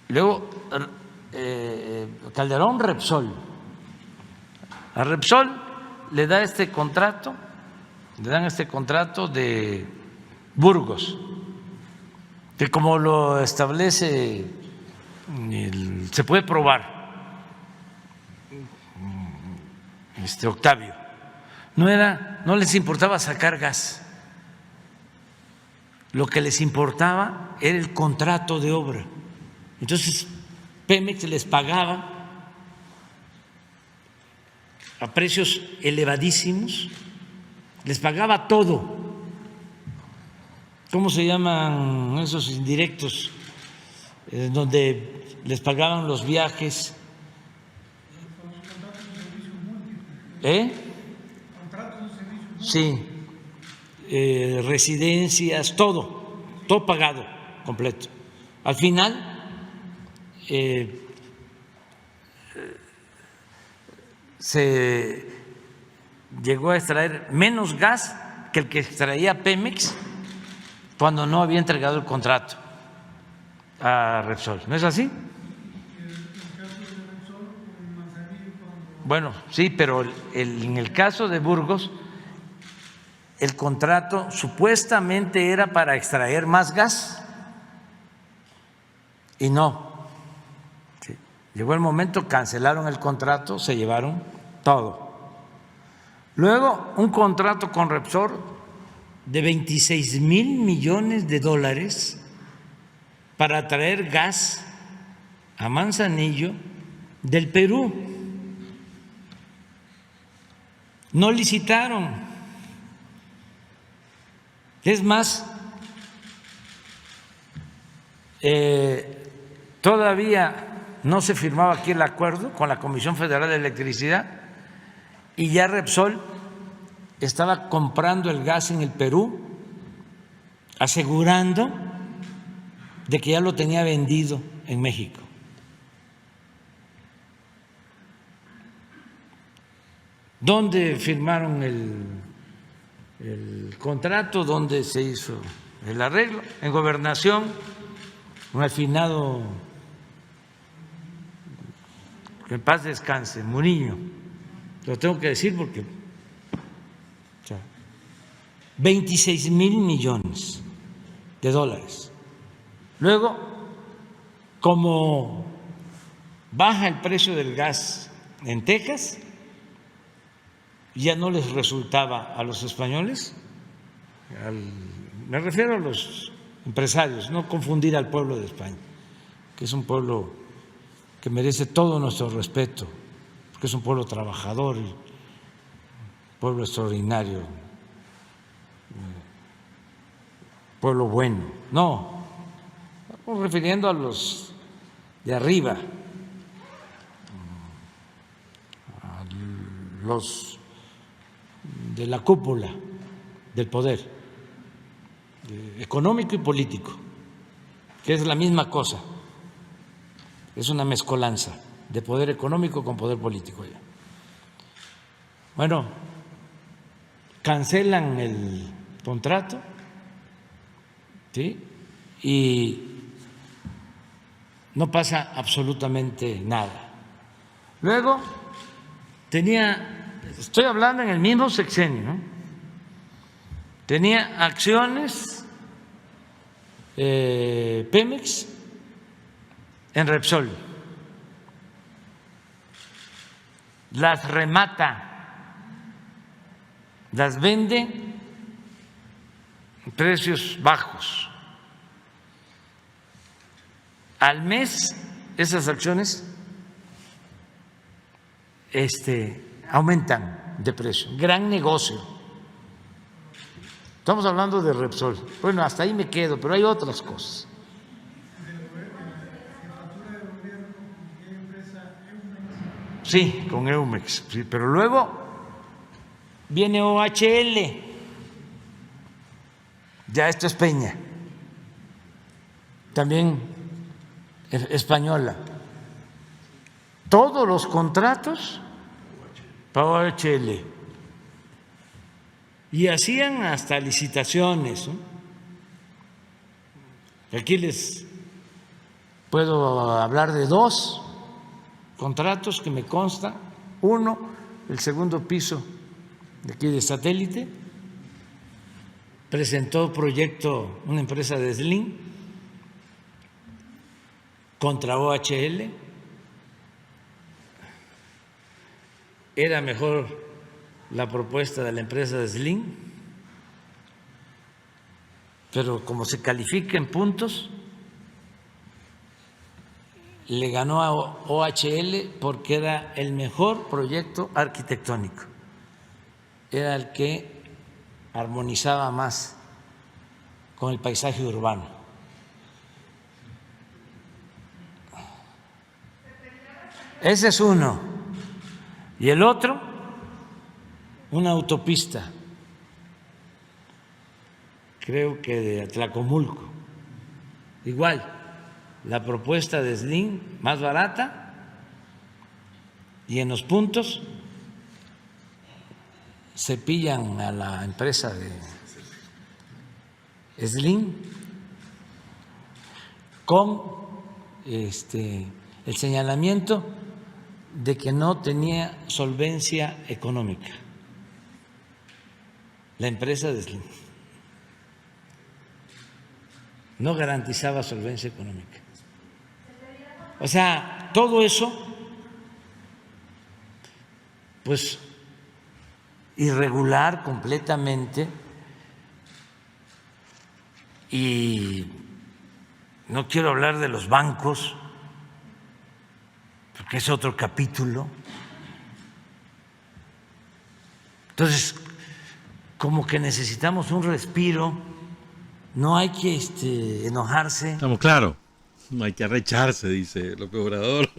Luego Calderón, Repsol. A Repsol le da este contrato, le dan este contrato de Burgos, que como lo establece, se puede probar, Octavio, no les importaba sacar gas, lo que les importaba era el contrato de obra. Entonces Pemex les pagaba a precios elevadísimos, les pagaba todo. ¿Cómo se llaman esos indirectos? Donde les pagaban los viajes. Sí, residencias, todo pagado completo. Al final se llegó a extraer menos gas que el que extraía Pemex cuando no había entregado el contrato. a Repsol, ¿no es así? Bueno, sí, pero en el caso de Burgos, el contrato supuestamente era para extraer más gas y no. Sí. Llegó el momento, cancelaron el contrato, se llevaron todo. Luego, un contrato con Repsol de 26,000 millones de dólares para traer gas a Manzanillo del Perú. No licitaron. Es más, todavía no se firmaba aquí el acuerdo con la Comisión Federal de Electricidad y ya Repsol estaba comprando el gas en el Perú, asegurando de que ya lo tenía vendido en México. ¿Dónde firmaron el contrato? ¿Dónde se hizo el arreglo? En Gobernación, un afinado, que en paz descanse, Murillo. Lo tengo que decir porque 26,000 millones de dólares. Luego, como baja el precio del gas en Texas, ya no les resultaba a los españoles, me refiero a los empresarios, no confundir al pueblo de España, que es un pueblo que merece todo nuestro respeto, porque es un pueblo trabajador, un pueblo extraordinario, pueblo bueno. No, estamos refiriendo a los de arriba, a los de la cúpula del poder económico y político, que es la misma cosa, es una mezcolanza de poder económico con poder político. Bueno, cancelan el contrato, ¿sí? Y no pasa absolutamente nada. Luego estoy hablando en el mismo sexenio, ¿no? Tenía acciones Pemex en Repsol, las remata, las vende en precios bajos. Al mes esas acciones aumentan de precio, gran negocio. Estamos hablando de Repsol. Bueno, hasta ahí me quedo, pero hay otras cosas. Sí, con Eumex, sí, pero luego viene OHL, ya esto es Peña, también española. Todos los contratos para OHL. Y hacían hasta licitaciones, ¿no? Aquí les puedo hablar de 2 contratos que me consta. Uno, el segundo piso de aquí de Satélite, presentó proyecto una empresa de Slim contra OHL. Era mejor la propuesta de la empresa de Slim, pero como se califica en puntos, le ganó a OHL porque era el mejor proyecto arquitectónico, era el que armonizaba más con el paisaje urbano. Ese es uno. Y el otro, una autopista, creo que de Atlacomulco. Igual, la propuesta de Slim más barata y en los puntos se pillan a la empresa de Slim con el señalamiento de que no tenía solvencia económica. La empresa de Slim no garantizaba solvencia económica. O sea, todo eso, pues, irregular completamente, y no quiero hablar de los bancos, porque es otro capítulo. Entonces, como que necesitamos un respiro, no hay que enojarse. Estamos claros, no hay que arrecharse, dice López Obrador.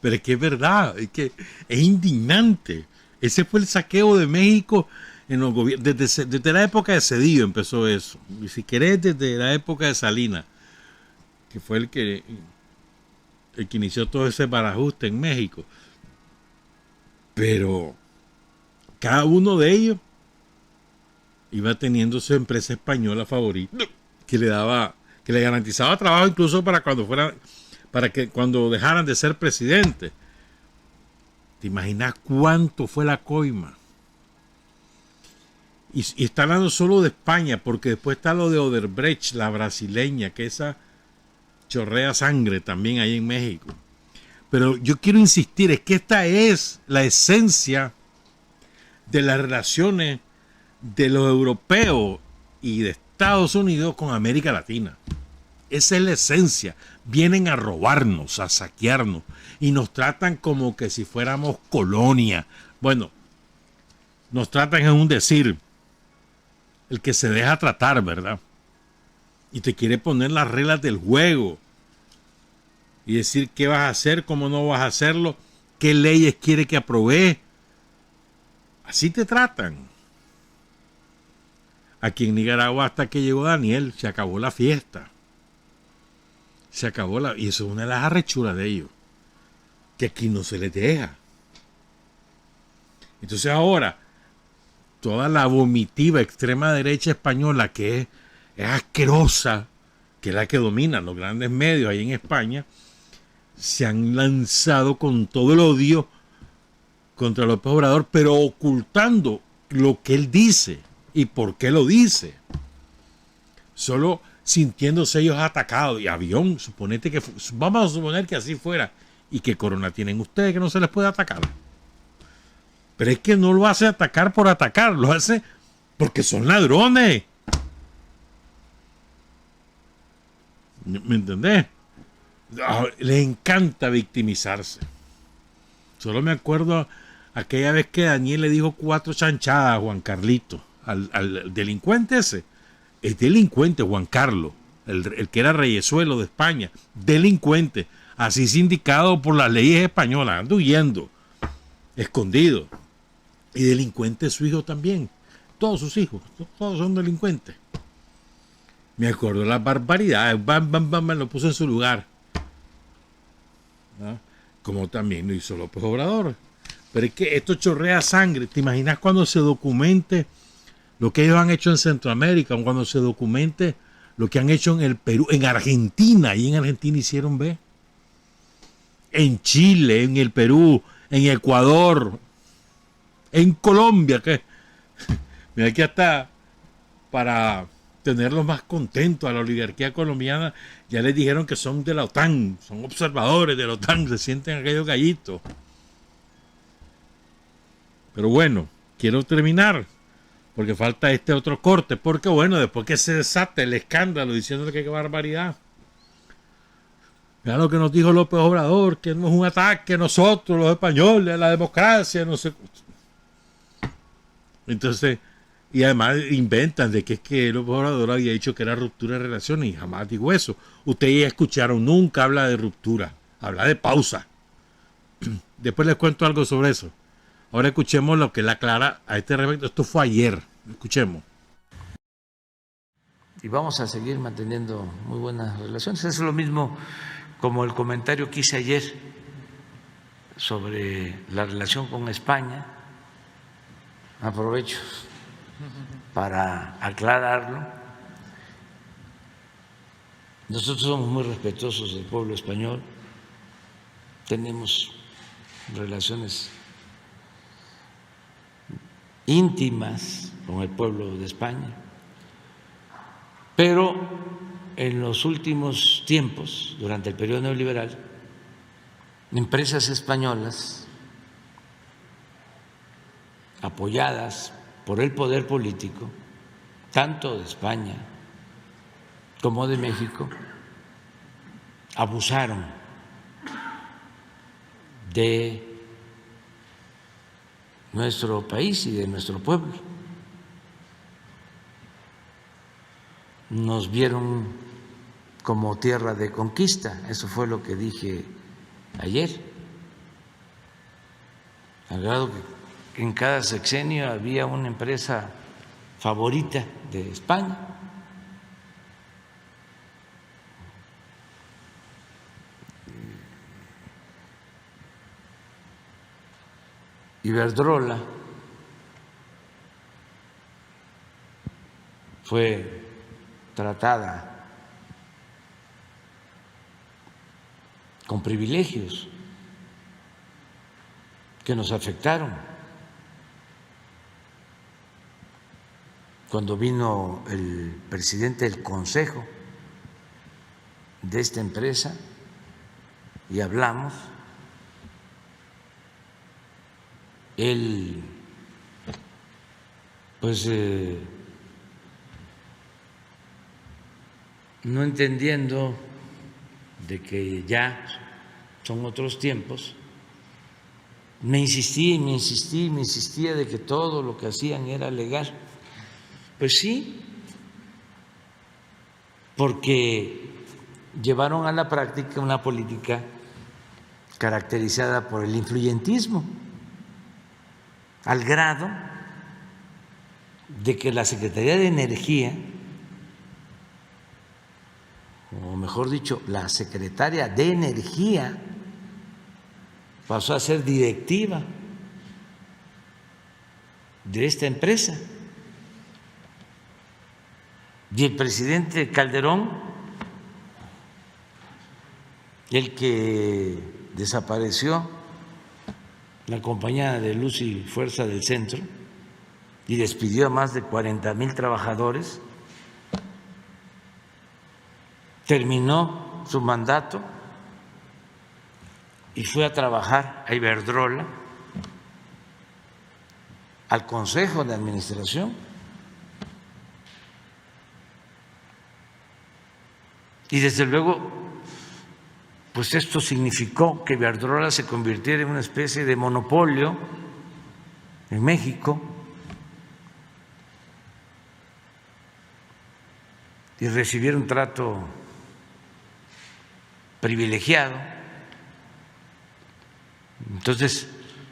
Pero es que es verdad, es que es indignante. Ese fue el saqueo de México en los gobiernos. Desde la época de Cedillo empezó eso. Y si querés, desde la época de Salinas, que fue el que inició todo ese barajuste en México. Pero cada uno de ellos iba teniendo su empresa española favorita, que le garantizaba trabajo incluso para cuando dejaran de ser presidente. ¿Te imaginas cuánto fue la coima? Y está hablando solo de España, porque después está lo de Odebrecht, la brasileña, que esa chorrea sangre también ahí en México. Pero yo quiero insistir, es que esta es la esencia de las relaciones de los europeos y de Estados Unidos con América Latina. Esa es la esencia. Vienen a robarnos, a saquearnos, y nos tratan como que si fuéramos colonia. Bueno, nos tratan en un decir, el que se deja tratar, ¿verdad? Y te quiere poner las reglas del juego y decir qué vas a hacer, cómo no vas a hacerlo, qué leyes quiere que aprobé. Así te tratan. Aquí en Nicaragua, hasta que llegó Daniel, se acabó la fiesta. Se acabó y eso es una de las arrechuras de ellos, que aquí no se les deja. Entonces ahora, toda la vomitiva extrema derecha española, que es asquerosa, que es la que domina los grandes medios ahí en España, se han lanzado con todo el odio contra López Obrador, pero ocultando lo que él dice y por qué lo dice. Solo sintiéndose ellos atacados. Y avión, vamos a suponer que así fuera. ¿Y qué corona tienen ustedes que no se les puede atacar? Pero es que no lo hace atacar por atacar, lo hace porque son ladrones. ¿Me entendés? Les encanta victimizarse. Solo me acuerdo aquella vez que Daniel le dijo 4 chanchadas a Juan Carlito, al delincuente ese. Es delincuente Juan Carlos, el que era reyesuelo de España. Delincuente, así sindicado por las leyes españolas, anda huyendo, escondido. Y delincuente su hijo también. Todos sus hijos, todos son delincuentes. Me acuerdo de las barbaridades. Bam, lo puso en su lugar. ¿No? Como también lo hizo López Obrador. Pero es que esto chorrea sangre. ¿Te imaginas cuando se documente lo que ellos han hecho en Centroamérica? O cuando se documente lo que han hecho en el Perú, en Argentina. Y en Argentina hicieron, ¿ve? En Chile, en el Perú, en Ecuador, en Colombia, que mira que hasta para tenerlos más contentos a la oligarquía colombiana, ya les dijeron que son de la OTAN, son observadores de la OTAN, se sienten aquellos gallitos. Pero bueno, quiero terminar, porque falta este otro corte, porque bueno, después que se desata el escándalo diciendo que qué barbaridad. Mira lo que nos dijo López Obrador, que no es un ataque a nosotros, los españoles, a la democracia, no sé. Entonces, y además inventan de que es que López Obrador había dicho que era ruptura de relaciones, y jamás digo eso. Ustedes ya escucharon, nunca habla de ruptura, habla de pausa. Después les cuento algo sobre eso. Ahora escuchemos lo que él aclara a este respecto. Esto fue ayer, escuchemos. Y vamos a seguir manteniendo muy buenas relaciones. Es lo mismo como el comentario que hice ayer sobre la relación con España. Aprovecho para aclararlo. Nosotros somos muy respetuosos del pueblo español, tenemos relaciones íntimas con el pueblo de España, pero en los últimos tiempos, durante el periodo neoliberal, empresas españolas apoyadas por el poder político, tanto de España como de México, abusaron de nuestro país y de nuestro pueblo. Nos vieron como tierra de conquista, eso fue lo que dije ayer, al grado que en cada sexenio había una empresa favorita de España. Iberdrola fue tratada con privilegios que nos afectaron. Cuando vino el presidente del consejo de esta empresa y hablamos, él pues no entendiendo de que ya son otros tiempos, me insistía de que todo lo que hacían era legal. Pues sí, porque llevaron a la práctica una política caracterizada por el influyentismo, al grado de que la Secretaría de Energía, o mejor dicho, la secretaria de Energía, pasó a ser directiva de esta empresa. Y el presidente Calderón, el que desapareció la compañía de Luz y Fuerza del Centro y despidió a más de 40,000 trabajadores, terminó su mandato y fue a trabajar a Iberdrola, al Consejo de Administración. Y desde luego, pues esto significó que Iberdrola se convirtiera en una especie de monopolio en México y recibiera un trato privilegiado. Entonces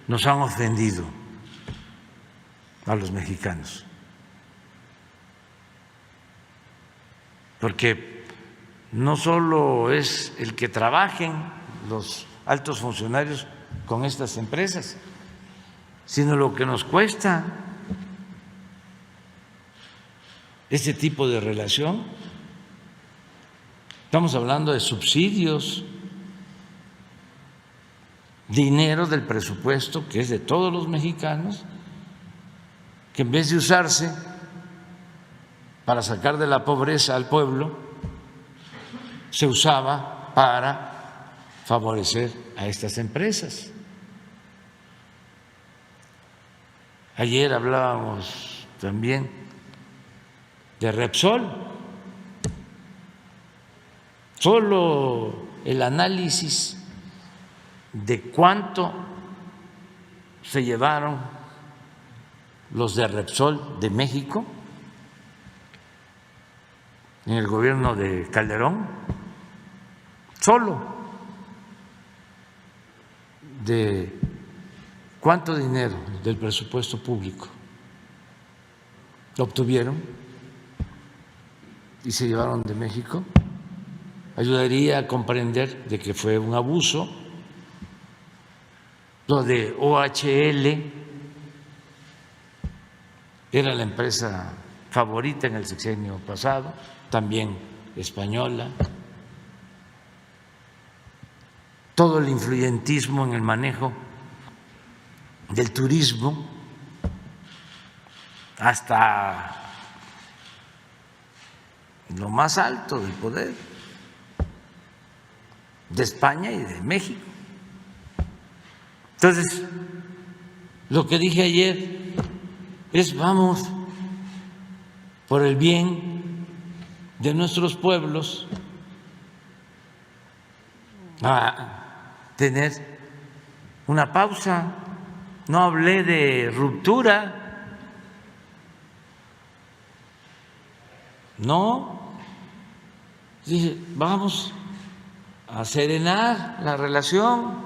nos han ofendido a los mexicanos, porque no solo es el que trabajen los altos funcionarios con estas empresas, sino lo que nos cuesta este tipo de relación. Estamos hablando de subsidios, dinero del presupuesto que es de todos los mexicanos, que en vez de usarse para sacar de la pobreza al pueblo, se usaba para favorecer a estas empresas. Ayer hablábamos también de Repsol. Solo el análisis de cuánto se llevaron los de Repsol de México en el gobierno de Calderón, solo de cuánto dinero del presupuesto público obtuvieron y se llevaron de México, ayudaría a comprender de que fue un abuso. Lo de OHL era la empresa favorita en el sexenio pasado, también española, todo el influyentismo en el manejo del turismo, hasta lo más alto del poder de España y de México. Entonces, lo que dije ayer es: vamos por el bien de nuestros pueblos a tener una pausa. No hablé de ruptura, no, dije: vamos a serenar la relación,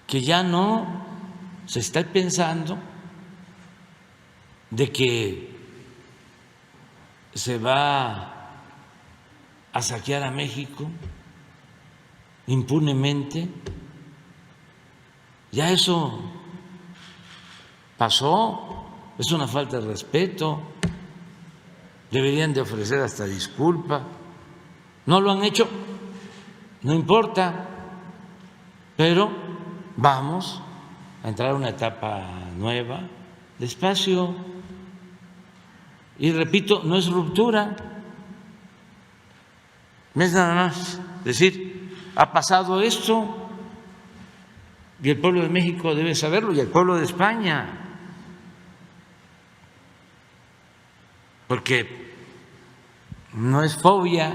que ya no se está pensando de que se va a saquear a México impunemente. Ya eso pasó, es una falta de respeto, deberían de ofrecer hasta disculpa. No lo han hecho, no importa, pero vamos a entrar a una etapa nueva, despacio. Y repito, no es ruptura, no es nada más decir: ha pasado esto y el pueblo de México debe saberlo, y el pueblo de España, porque no es fobia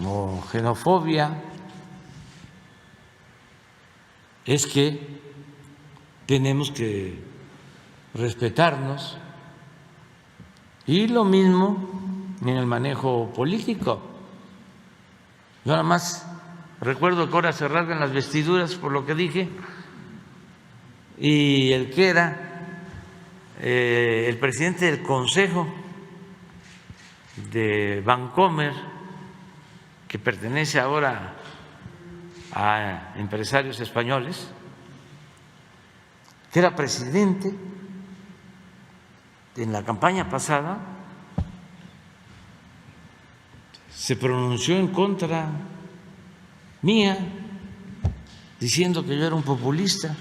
o xenofobia, es que tenemos que respetarnos. Y lo mismo en el manejo político. Yo nada más recuerdo que ahora se rasgan las vestiduras por lo que dije, y el que era el presidente del Consejo de Bancomer, que pertenece ahora a empresarios españoles, que era presidente en la campaña pasada, se pronunció en contra mía, diciendo que yo era un populista.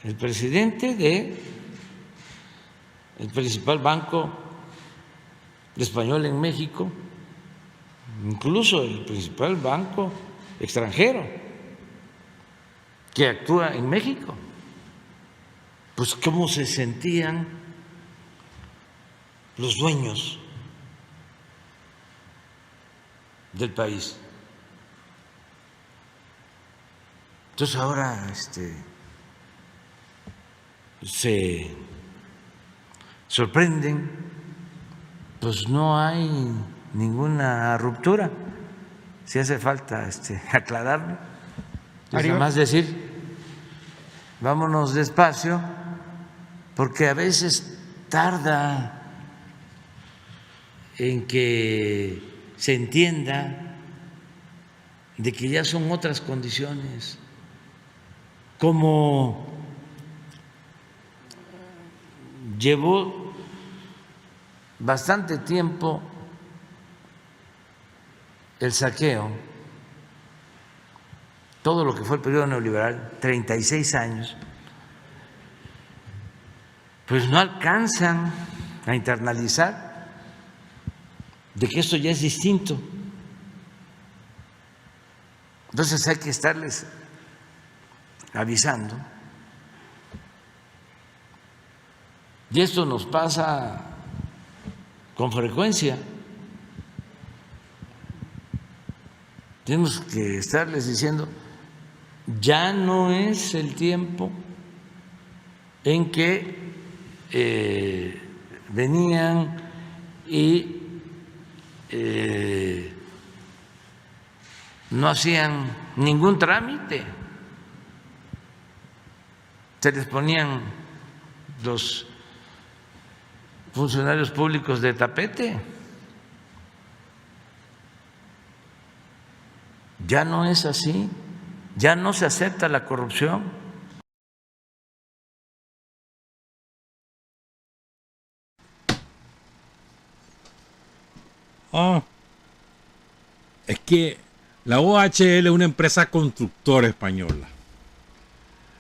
El presidente del principal banco español en México, incluso el principal banco extranjero que actúa en México. Pues cómo se sentían los dueños del país. Entonces ahora se sorprenden, pues no hay ninguna ruptura. Si hace falta aclararlo, es nada más decir: vámonos despacio, porque a veces tarda en que se entienda de que ya son otras condiciones, como llevó bastante tiempo el saqueo, todo lo que fue el periodo neoliberal, 36 años, pues no alcanzan a internalizar de que esto ya es distinto. Entonces hay que estarles avisando. Y esto nos pasa con frecuencia. Tenemos que estarles diciendo: ya no es el tiempo en que venían y no hacían ningún trámite, se les ponían los funcionarios públicos de tapete. Ya no es así, ya no se acepta la corrupción. Ah, es que la OHL es una empresa constructora española.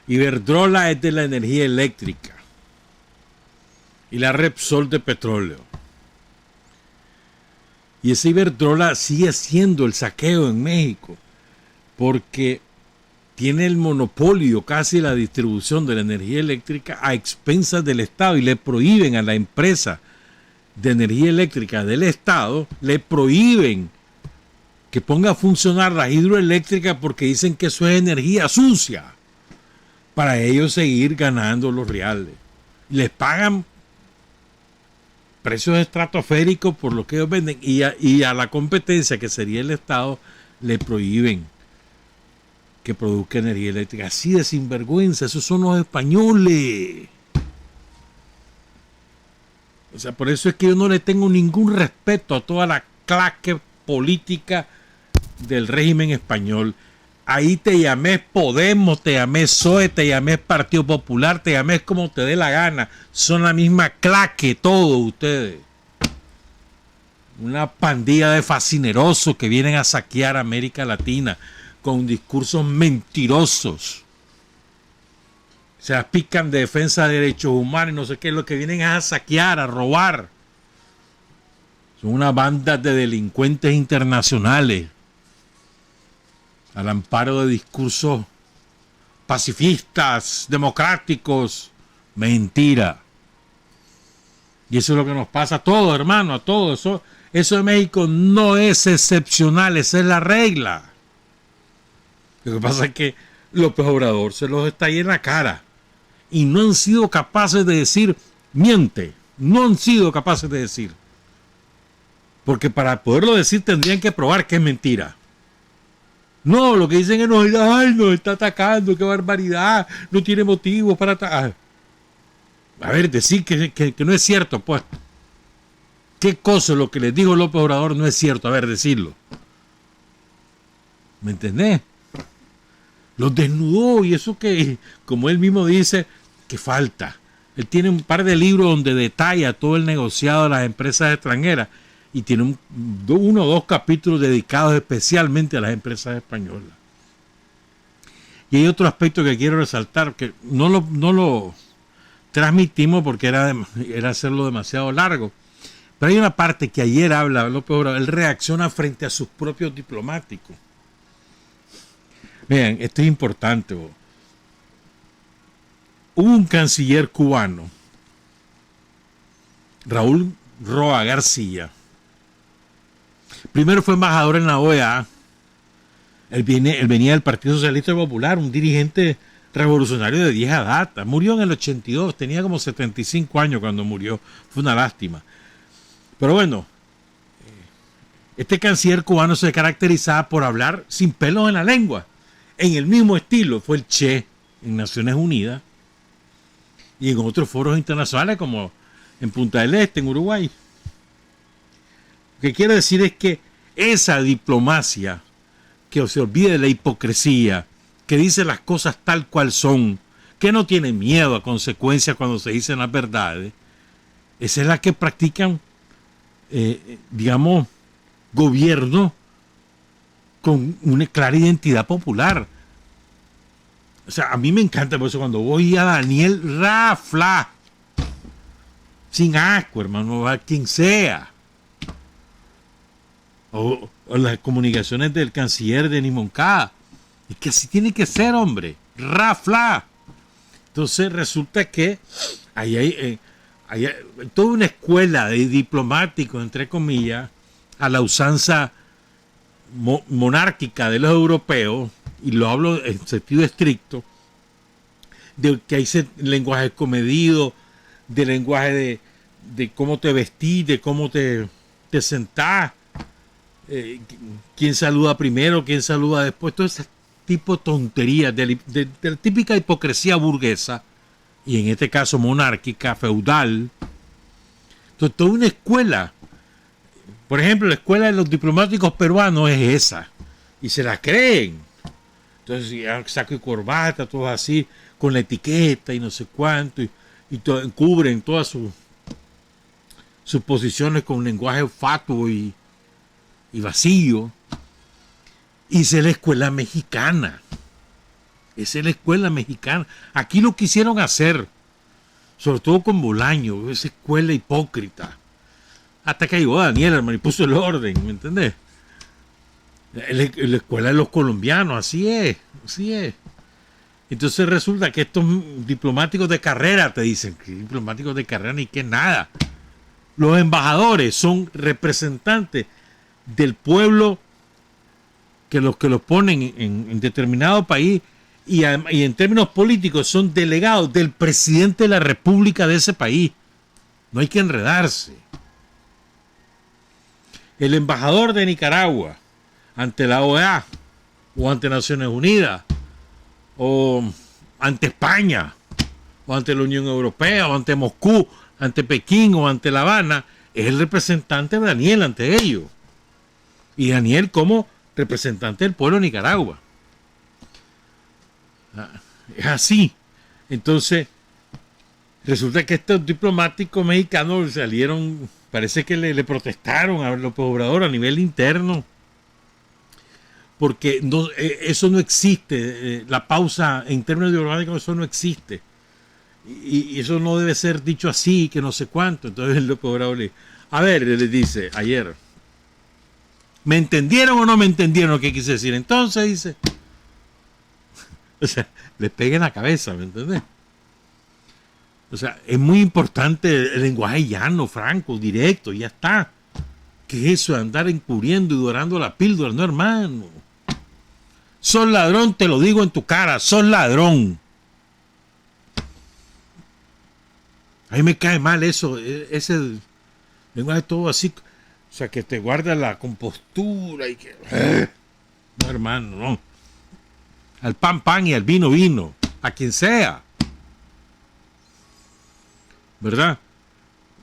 Iberdrola es de la energía eléctrica. Y la Repsol de petróleo. Y esa Iberdrola sigue haciendo el saqueo en México. Porque tiene el monopolio casi de la distribución de la energía eléctrica a expensas del Estado. Y le prohíben a la empresa de energía eléctrica del Estado, le prohíben que ponga a funcionar la hidroeléctrica porque dicen que eso es energía sucia, para ellos seguir ganando los reales. Les pagan precios estratosféricos por lo que ellos venden y a la competencia, que sería el Estado, le prohíben que produzca energía eléctrica. Así de sinvergüenza, esos son los españoles. O sea, por eso es que yo no le tengo ningún respeto a toda la claque política del régimen español. Ahí te llamé Podemos, te llamé PSOE, te llamé Partido Popular, te llamé como te dé la gana. Son la misma claque todos ustedes. Una pandilla de fascinerosos que vienen a saquear América Latina con discursos mentirosos. Se pican de defensa de derechos humanos y no sé qué, lo que vienen es a saquear, a robar. Son una banda de delincuentes internacionales al amparo de discursos pacifistas, democráticos. Mentira. Y eso es lo que nos pasa a todos, hermano, a todos. Eso de México no es excepcional, esa es la regla. Lo que pasa es que López Obrador se los está ahí en la cara. Y no han sido capaces de decir, miente. No han sido capaces de decir. Porque para poderlo decir tendrían que probar que es mentira. No, lo que dicen es, ay, nos está atacando, qué barbaridad, no tiene motivo para atacar. A ver, decir que no es cierto, pues. ¿Qué cosa lo que les dijo López Obrador no es cierto? A ver, decirlo. ¿Me entendés? Los desnudó y eso que, como él mismo dice, que falta. Él tiene un par de libros donde detalla todo el negociado de las empresas extranjeras y tiene uno o dos capítulos dedicados especialmente a las empresas españolas. Y hay otro aspecto que quiero resaltar, que no lo transmitimos porque era hacerlo demasiado largo. Pero hay una parte que ayer habla López Obrador, él reacciona frente a sus propios diplomáticos. Vean, esto es importante. Hubo un canciller cubano, Raúl Roa García. Primero fue embajador en la OEA. Él venía del Partido Socialista Popular, un dirigente revolucionario de vieja data. Murió en el 82, tenía como 75 años cuando murió. Fue una lástima. Pero bueno, este canciller cubano se caracterizaba por hablar sin pelos en la lengua. En el mismo estilo fue el Che en Naciones Unidas y en otros foros internacionales como en Punta del Este, en Uruguay. Lo que quiero decir es que esa diplomacia que se olvide de la hipocresía, que dice las cosas tal cual son, que no tiene miedo a consecuencias cuando se dicen las verdades, esa es la que practican, digamos, gobierno con una clara identidad popular. O sea, a mí me encanta por eso cuando voy a Daniel Rafla, sin asco, hermano, a quien sea, o las comunicaciones del canciller Denis Moncada, es que así tiene que ser, hombre, Rafla. Entonces resulta que ahí hay toda una escuela de diplomáticos, entre comillas, a la usanza monárquica de los europeos, y lo hablo en sentido estricto, de que hay lenguaje comedido, de lenguaje de cómo te vestís, de cómo te sentás, quién saluda primero, quién saluda después, todo ese tipo de tonterías, de la típica hipocresía burguesa, y en este caso monárquica, feudal. Entonces, toda una escuela. Por ejemplo, la escuela de los diplomáticos peruanos es esa, y se la creen. Entonces, saco y corbata, todos así, con la etiqueta y no sé cuánto, y cubren todas sus posiciones con un lenguaje fatuo y y vacío. Hice la escuela mexicana. Esa es la escuela mexicana. Aquí lo quisieron hacer, sobre todo con Bolaño, esa escuela hipócrita. Hasta que llegó Daniel, hermano, y puso el orden, ¿me entendés? La escuela de los colombianos, así es, así es. Entonces resulta que estos diplomáticos de carrera te dicen que diplomáticos de carrera ni que nada. Los embajadores son representantes del pueblo que los ponen en determinado país y en términos políticos son delegados del presidente de la república de ese país. No hay que enredarse. El embajador de Nicaragua ante la OEA o ante Naciones Unidas o ante España o ante la Unión Europea o ante Moscú, ante Pekín o ante La Habana, es el representante de Daniel ante ellos. Y Daniel como representante del pueblo de Nicaragua. Es así. Entonces, resulta que estos diplomáticos mexicanos salieron, parece que le protestaron a López Obrador a nivel interno, porque no, eso no existe, la pausa en términos diplomáticos, eso no existe. Y eso no debe ser dicho así, que no sé cuánto. Entonces López Obrador le dice ayer, ¿me entendieron o no me entendieron lo que quise decir? Entonces dice, o sea, le pegue en la cabeza, ¿me entendés? O sea, es muy importante el lenguaje llano, franco, directo, ya está. ¿Qué es eso de andar encubriendo y dorando la píldora? No, hermano. Sos ladrón, te lo digo en tu cara, sos ladrón. A mí me cae mal eso, ese lenguaje todo así, o sea, que te guarda la compostura y que... No, hermano, no. Al pan, pan y al vino, vino. A quien sea. ¿Verdad?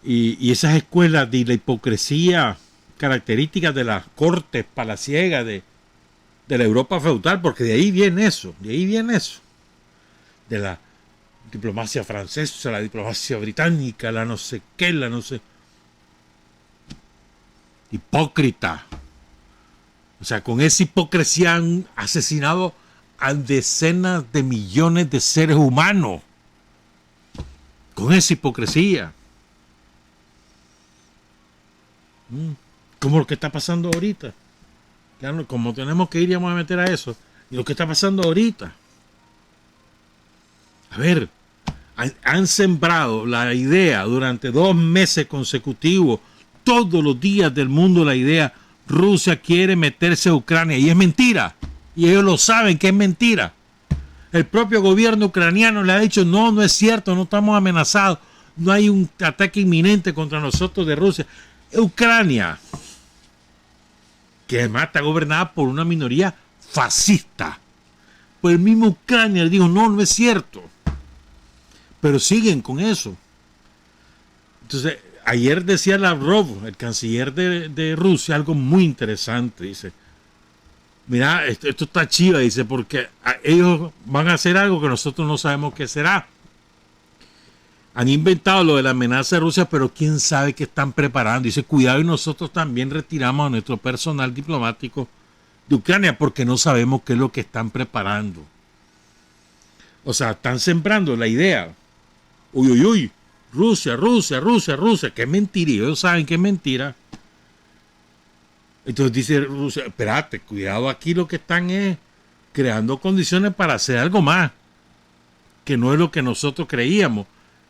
Y esas escuelas de la hipocresía características de las cortes palaciegas de la Europa feudal, porque de ahí viene eso, de la diplomacia francesa, la diplomacia británica, la no sé qué, la no sé... Hipócrita. O sea, con esa hipocresía han asesinado a decenas de millones de seres humanos. Con esa hipocresía. Como lo que está pasando ahorita. Claro, como tenemos que ir y vamos a meter a eso. Y lo que está pasando ahorita. A ver, han sembrado la idea durante 2 meses consecutivos, todos los días del mundo, la idea, Rusia quiere meterse a Ucrania. Y es mentira. Y ellos lo saben que es mentira. El propio gobierno ucraniano le ha dicho, no, no es cierto, no estamos amenazados. No hay un ataque inminente contra nosotros de Rusia. Ucrania, que además está gobernada por una minoría fascista. Pues el mismo Ucrania le dijo, no, no es cierto. Pero siguen con eso. Entonces, ayer decía Lavrov, el canciller de Rusia, algo muy interesante. Dice, mira, esto está chiva, dice, porque ellos van a hacer algo que nosotros no sabemos qué será. Han inventado lo de la amenaza de Rusia, pero quién sabe qué están preparando. Dice, cuidado, y nosotros también retiramos a nuestro personal diplomático de Ucrania porque no sabemos qué es lo que están preparando. O sea, están sembrando la idea. Uy, uy, uy, Rusia, que es mentira. Y ellos saben que es mentira. Entonces dice Rusia, espérate, cuidado, aquí lo que están es creando condiciones para hacer algo más, que no es lo que nosotros creíamos,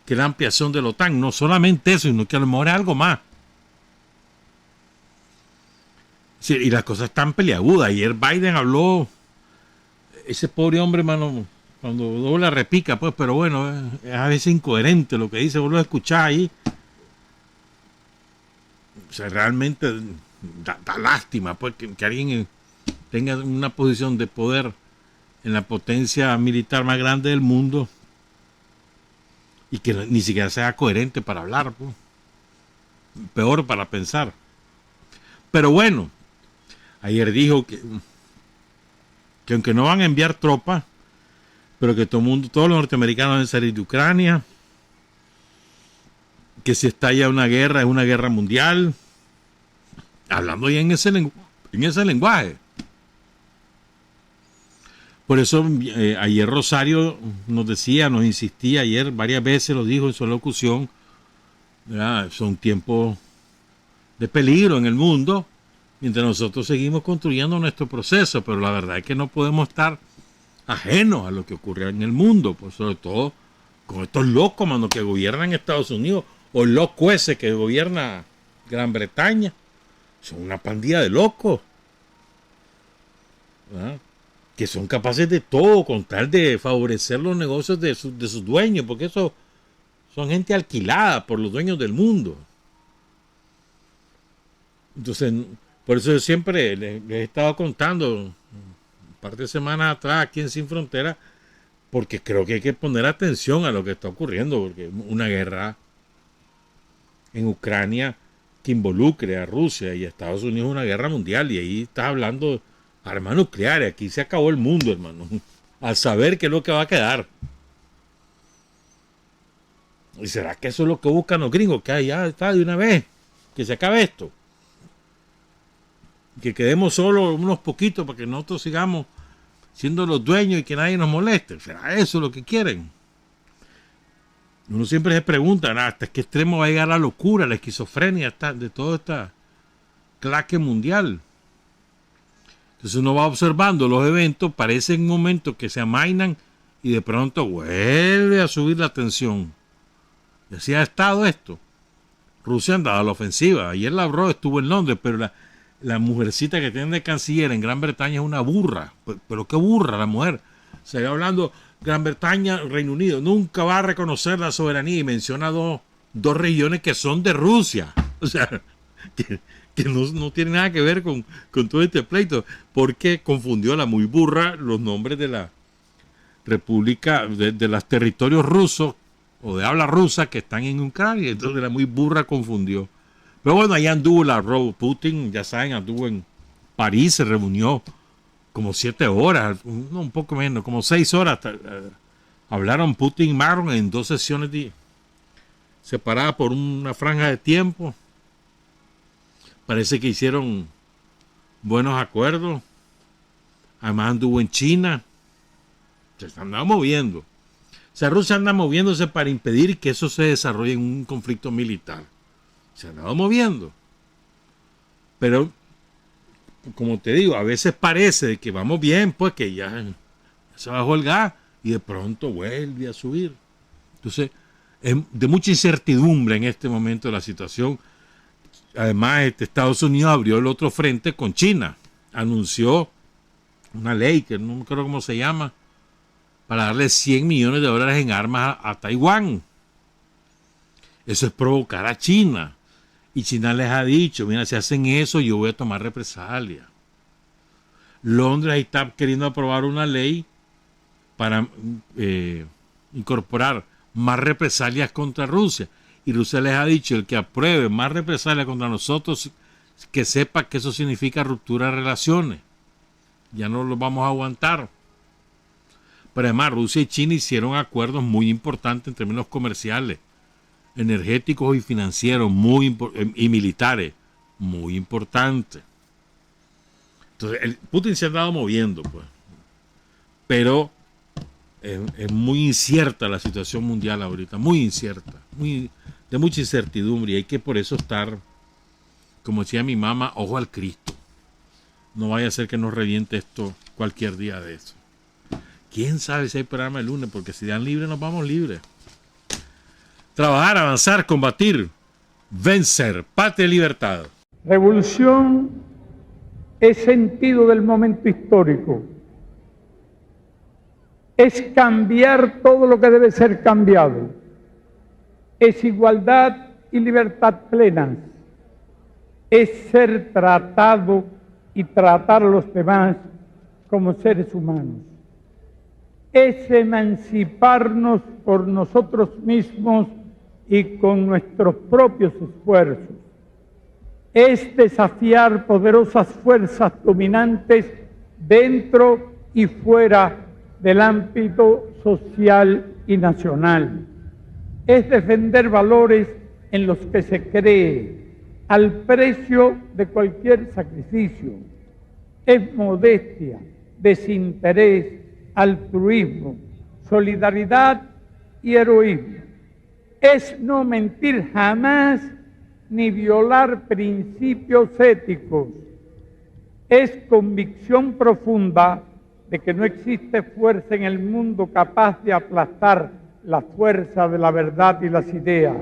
que la ampliación de la OTAN, no solamente eso, sino que a lo mejor es algo más. Sí, y las cosas están peliagudas. Ayer Biden habló, ese pobre hombre, mano, cuando dobla repica, pues, pero bueno, es a veces incoherente lo que dice, vuelvo a escuchar ahí. O sea, realmente da lástima, pues, que alguien tenga una posición de poder en la potencia militar más grande del mundo y que ni siquiera sea coherente para hablar, pues. Peor para pensar. Pero bueno, ayer dijo que aunque no van a enviar tropas, pero que todos los norteamericanos deben salir de Ucrania, que si estalla una guerra, es una guerra mundial, hablando ya en ese en ese lenguaje. Por eso ayer Rosario nos insistía ayer, varias veces lo dijo en su locución, ¿verdad? Son tiempos de peligro en el mundo, mientras nosotros seguimos construyendo nuestro proceso, pero la verdad es que no podemos estar ajenos a lo que ocurre en el mundo, pues sobre todo con estos locos, mano, que gobiernan Estados Unidos, o el loco ese que gobierna Gran Bretaña. Son una pandilla de locos, ¿verdad? Que son capaces de todo con tal de favorecer los negocios de sus dueños, porque eso son gente alquilada por los dueños del mundo. Entonces, por eso yo siempre les he estado contando un par de semanas atrás aquí en Sin Frontera, porque creo que hay que poner atención a lo que está ocurriendo, porque una guerra en Ucrania que involucre a Rusia y a Estados Unidos es una guerra mundial, y ahí estás hablando de armas nucleares. Aquí se acabó el mundo, hermano, al saber qué es lo que va a quedar. ¿Y será que eso es lo que buscan los gringos? Que ya está de una vez, que se acabe esto, que quedemos solo unos poquitos para que nosotros sigamos siendo los dueños y que nadie nos moleste. ¿Será eso lo que quieren? Uno siempre se pregunta, ¿hasta qué extremo va a llegar la locura, la esquizofrenia de toda esta claque mundial? Entonces uno va observando los eventos, parece en un momento que se amainan y de pronto vuelve a subir la tensión. Y así ha estado esto. Rusia ha andado a la ofensiva. Ayer Lavrov estuvo en Londres, pero la mujercita que tiene de canciller en Gran Bretaña es una burra. Pero qué burra la mujer. Se va hablando, Gran Bretaña, Reino Unido, nunca va a reconocer la soberanía, y menciona dos regiones que son de Rusia. O sea, que no tiene nada que ver con todo este pleito, porque confundió a la muy burra los nombres de la república, de los territorios rusos o de habla rusa que están en Ucrania. Entonces la muy burra confundió. Pero bueno, allá anduvo Lavrov. Putin, ya saben, anduvo en París, se reunió como 7 horas, no, un poco menos, como 6 horas. Hablaron Putin y Macron en 2 sesiones separadas por una franja de tiempo. Parece que hicieron buenos acuerdos. Además anduvo en China. Se andaba moviendo. O sea, Rusia anda moviéndose para impedir que eso se desarrolle en un conflicto militar. Se andaba moviendo. Pero, como te digo, a veces parece que vamos bien, pues que ya se bajó el gas y de pronto vuelve a subir. Entonces, es de mucha incertidumbre en este momento la situación. Además, Estados Unidos abrió el otro frente con China. Anunció una ley que no me acuerdo cómo se llama, para darle $100 millones en armas a Taiwán. Eso es provocar a China. Y China les ha dicho, mira, si hacen eso, yo voy a tomar represalias. Londres ahí está queriendo aprobar una ley para incorporar más represalias contra Rusia. Y Rusia les ha dicho, el que apruebe más represalias contra nosotros, que sepa que eso significa ruptura de relaciones. Ya no lo vamos a aguantar. Pero además, Rusia y China hicieron acuerdos muy importantes en términos comerciales, energéticos y financieros, y militares, muy importantes. Entonces, Putin se ha andado moviendo, pues. Pero es muy incierta la situación mundial ahorita, muy incierta, de mucha incertidumbre, y hay que por eso estar, como decía mi mamá, ojo al Cristo. No vaya a ser que nos reviente esto cualquier día de eso. ¿Quién sabe si hay programa el lunes? Porque si dan libre, nos vamos libres. Trabajar, avanzar, combatir, vencer, patria y libertad. Revolución es sentido del momento histórico. Es cambiar todo lo que debe ser cambiado. Es igualdad y libertad plenas. Es ser tratado y tratar a los demás como seres humanos. Es emanciparnos por nosotros mismos y con nuestros propios esfuerzos. Es desafiar poderosas fuerzas dominantes dentro y fuera del ámbito social y nacional. Es defender valores en los que se cree al precio de cualquier sacrificio. Es modestia, desinterés, altruismo, solidaridad y heroísmo. Es no mentir jamás ni violar principios éticos. Es convicción profunda de que no existe fuerza en el mundo capaz de aplastar la fuerza de la verdad y las ideas.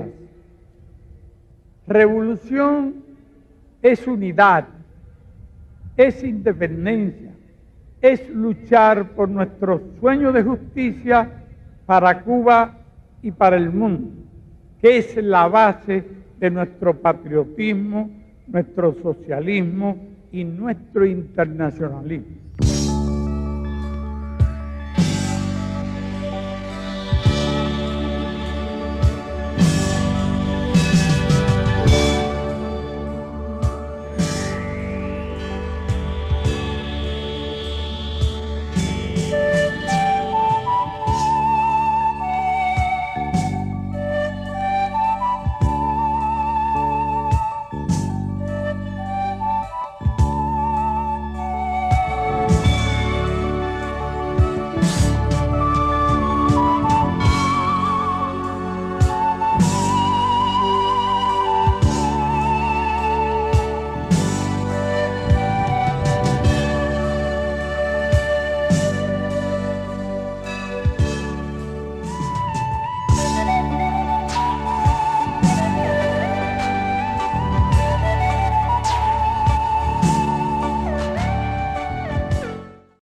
Revolución es unidad, es independencia, es luchar por nuestro sueño de justicia para Cuba y para el mundo, que es la base de nuestro patriotismo, nuestro socialismo y nuestro internacionalismo.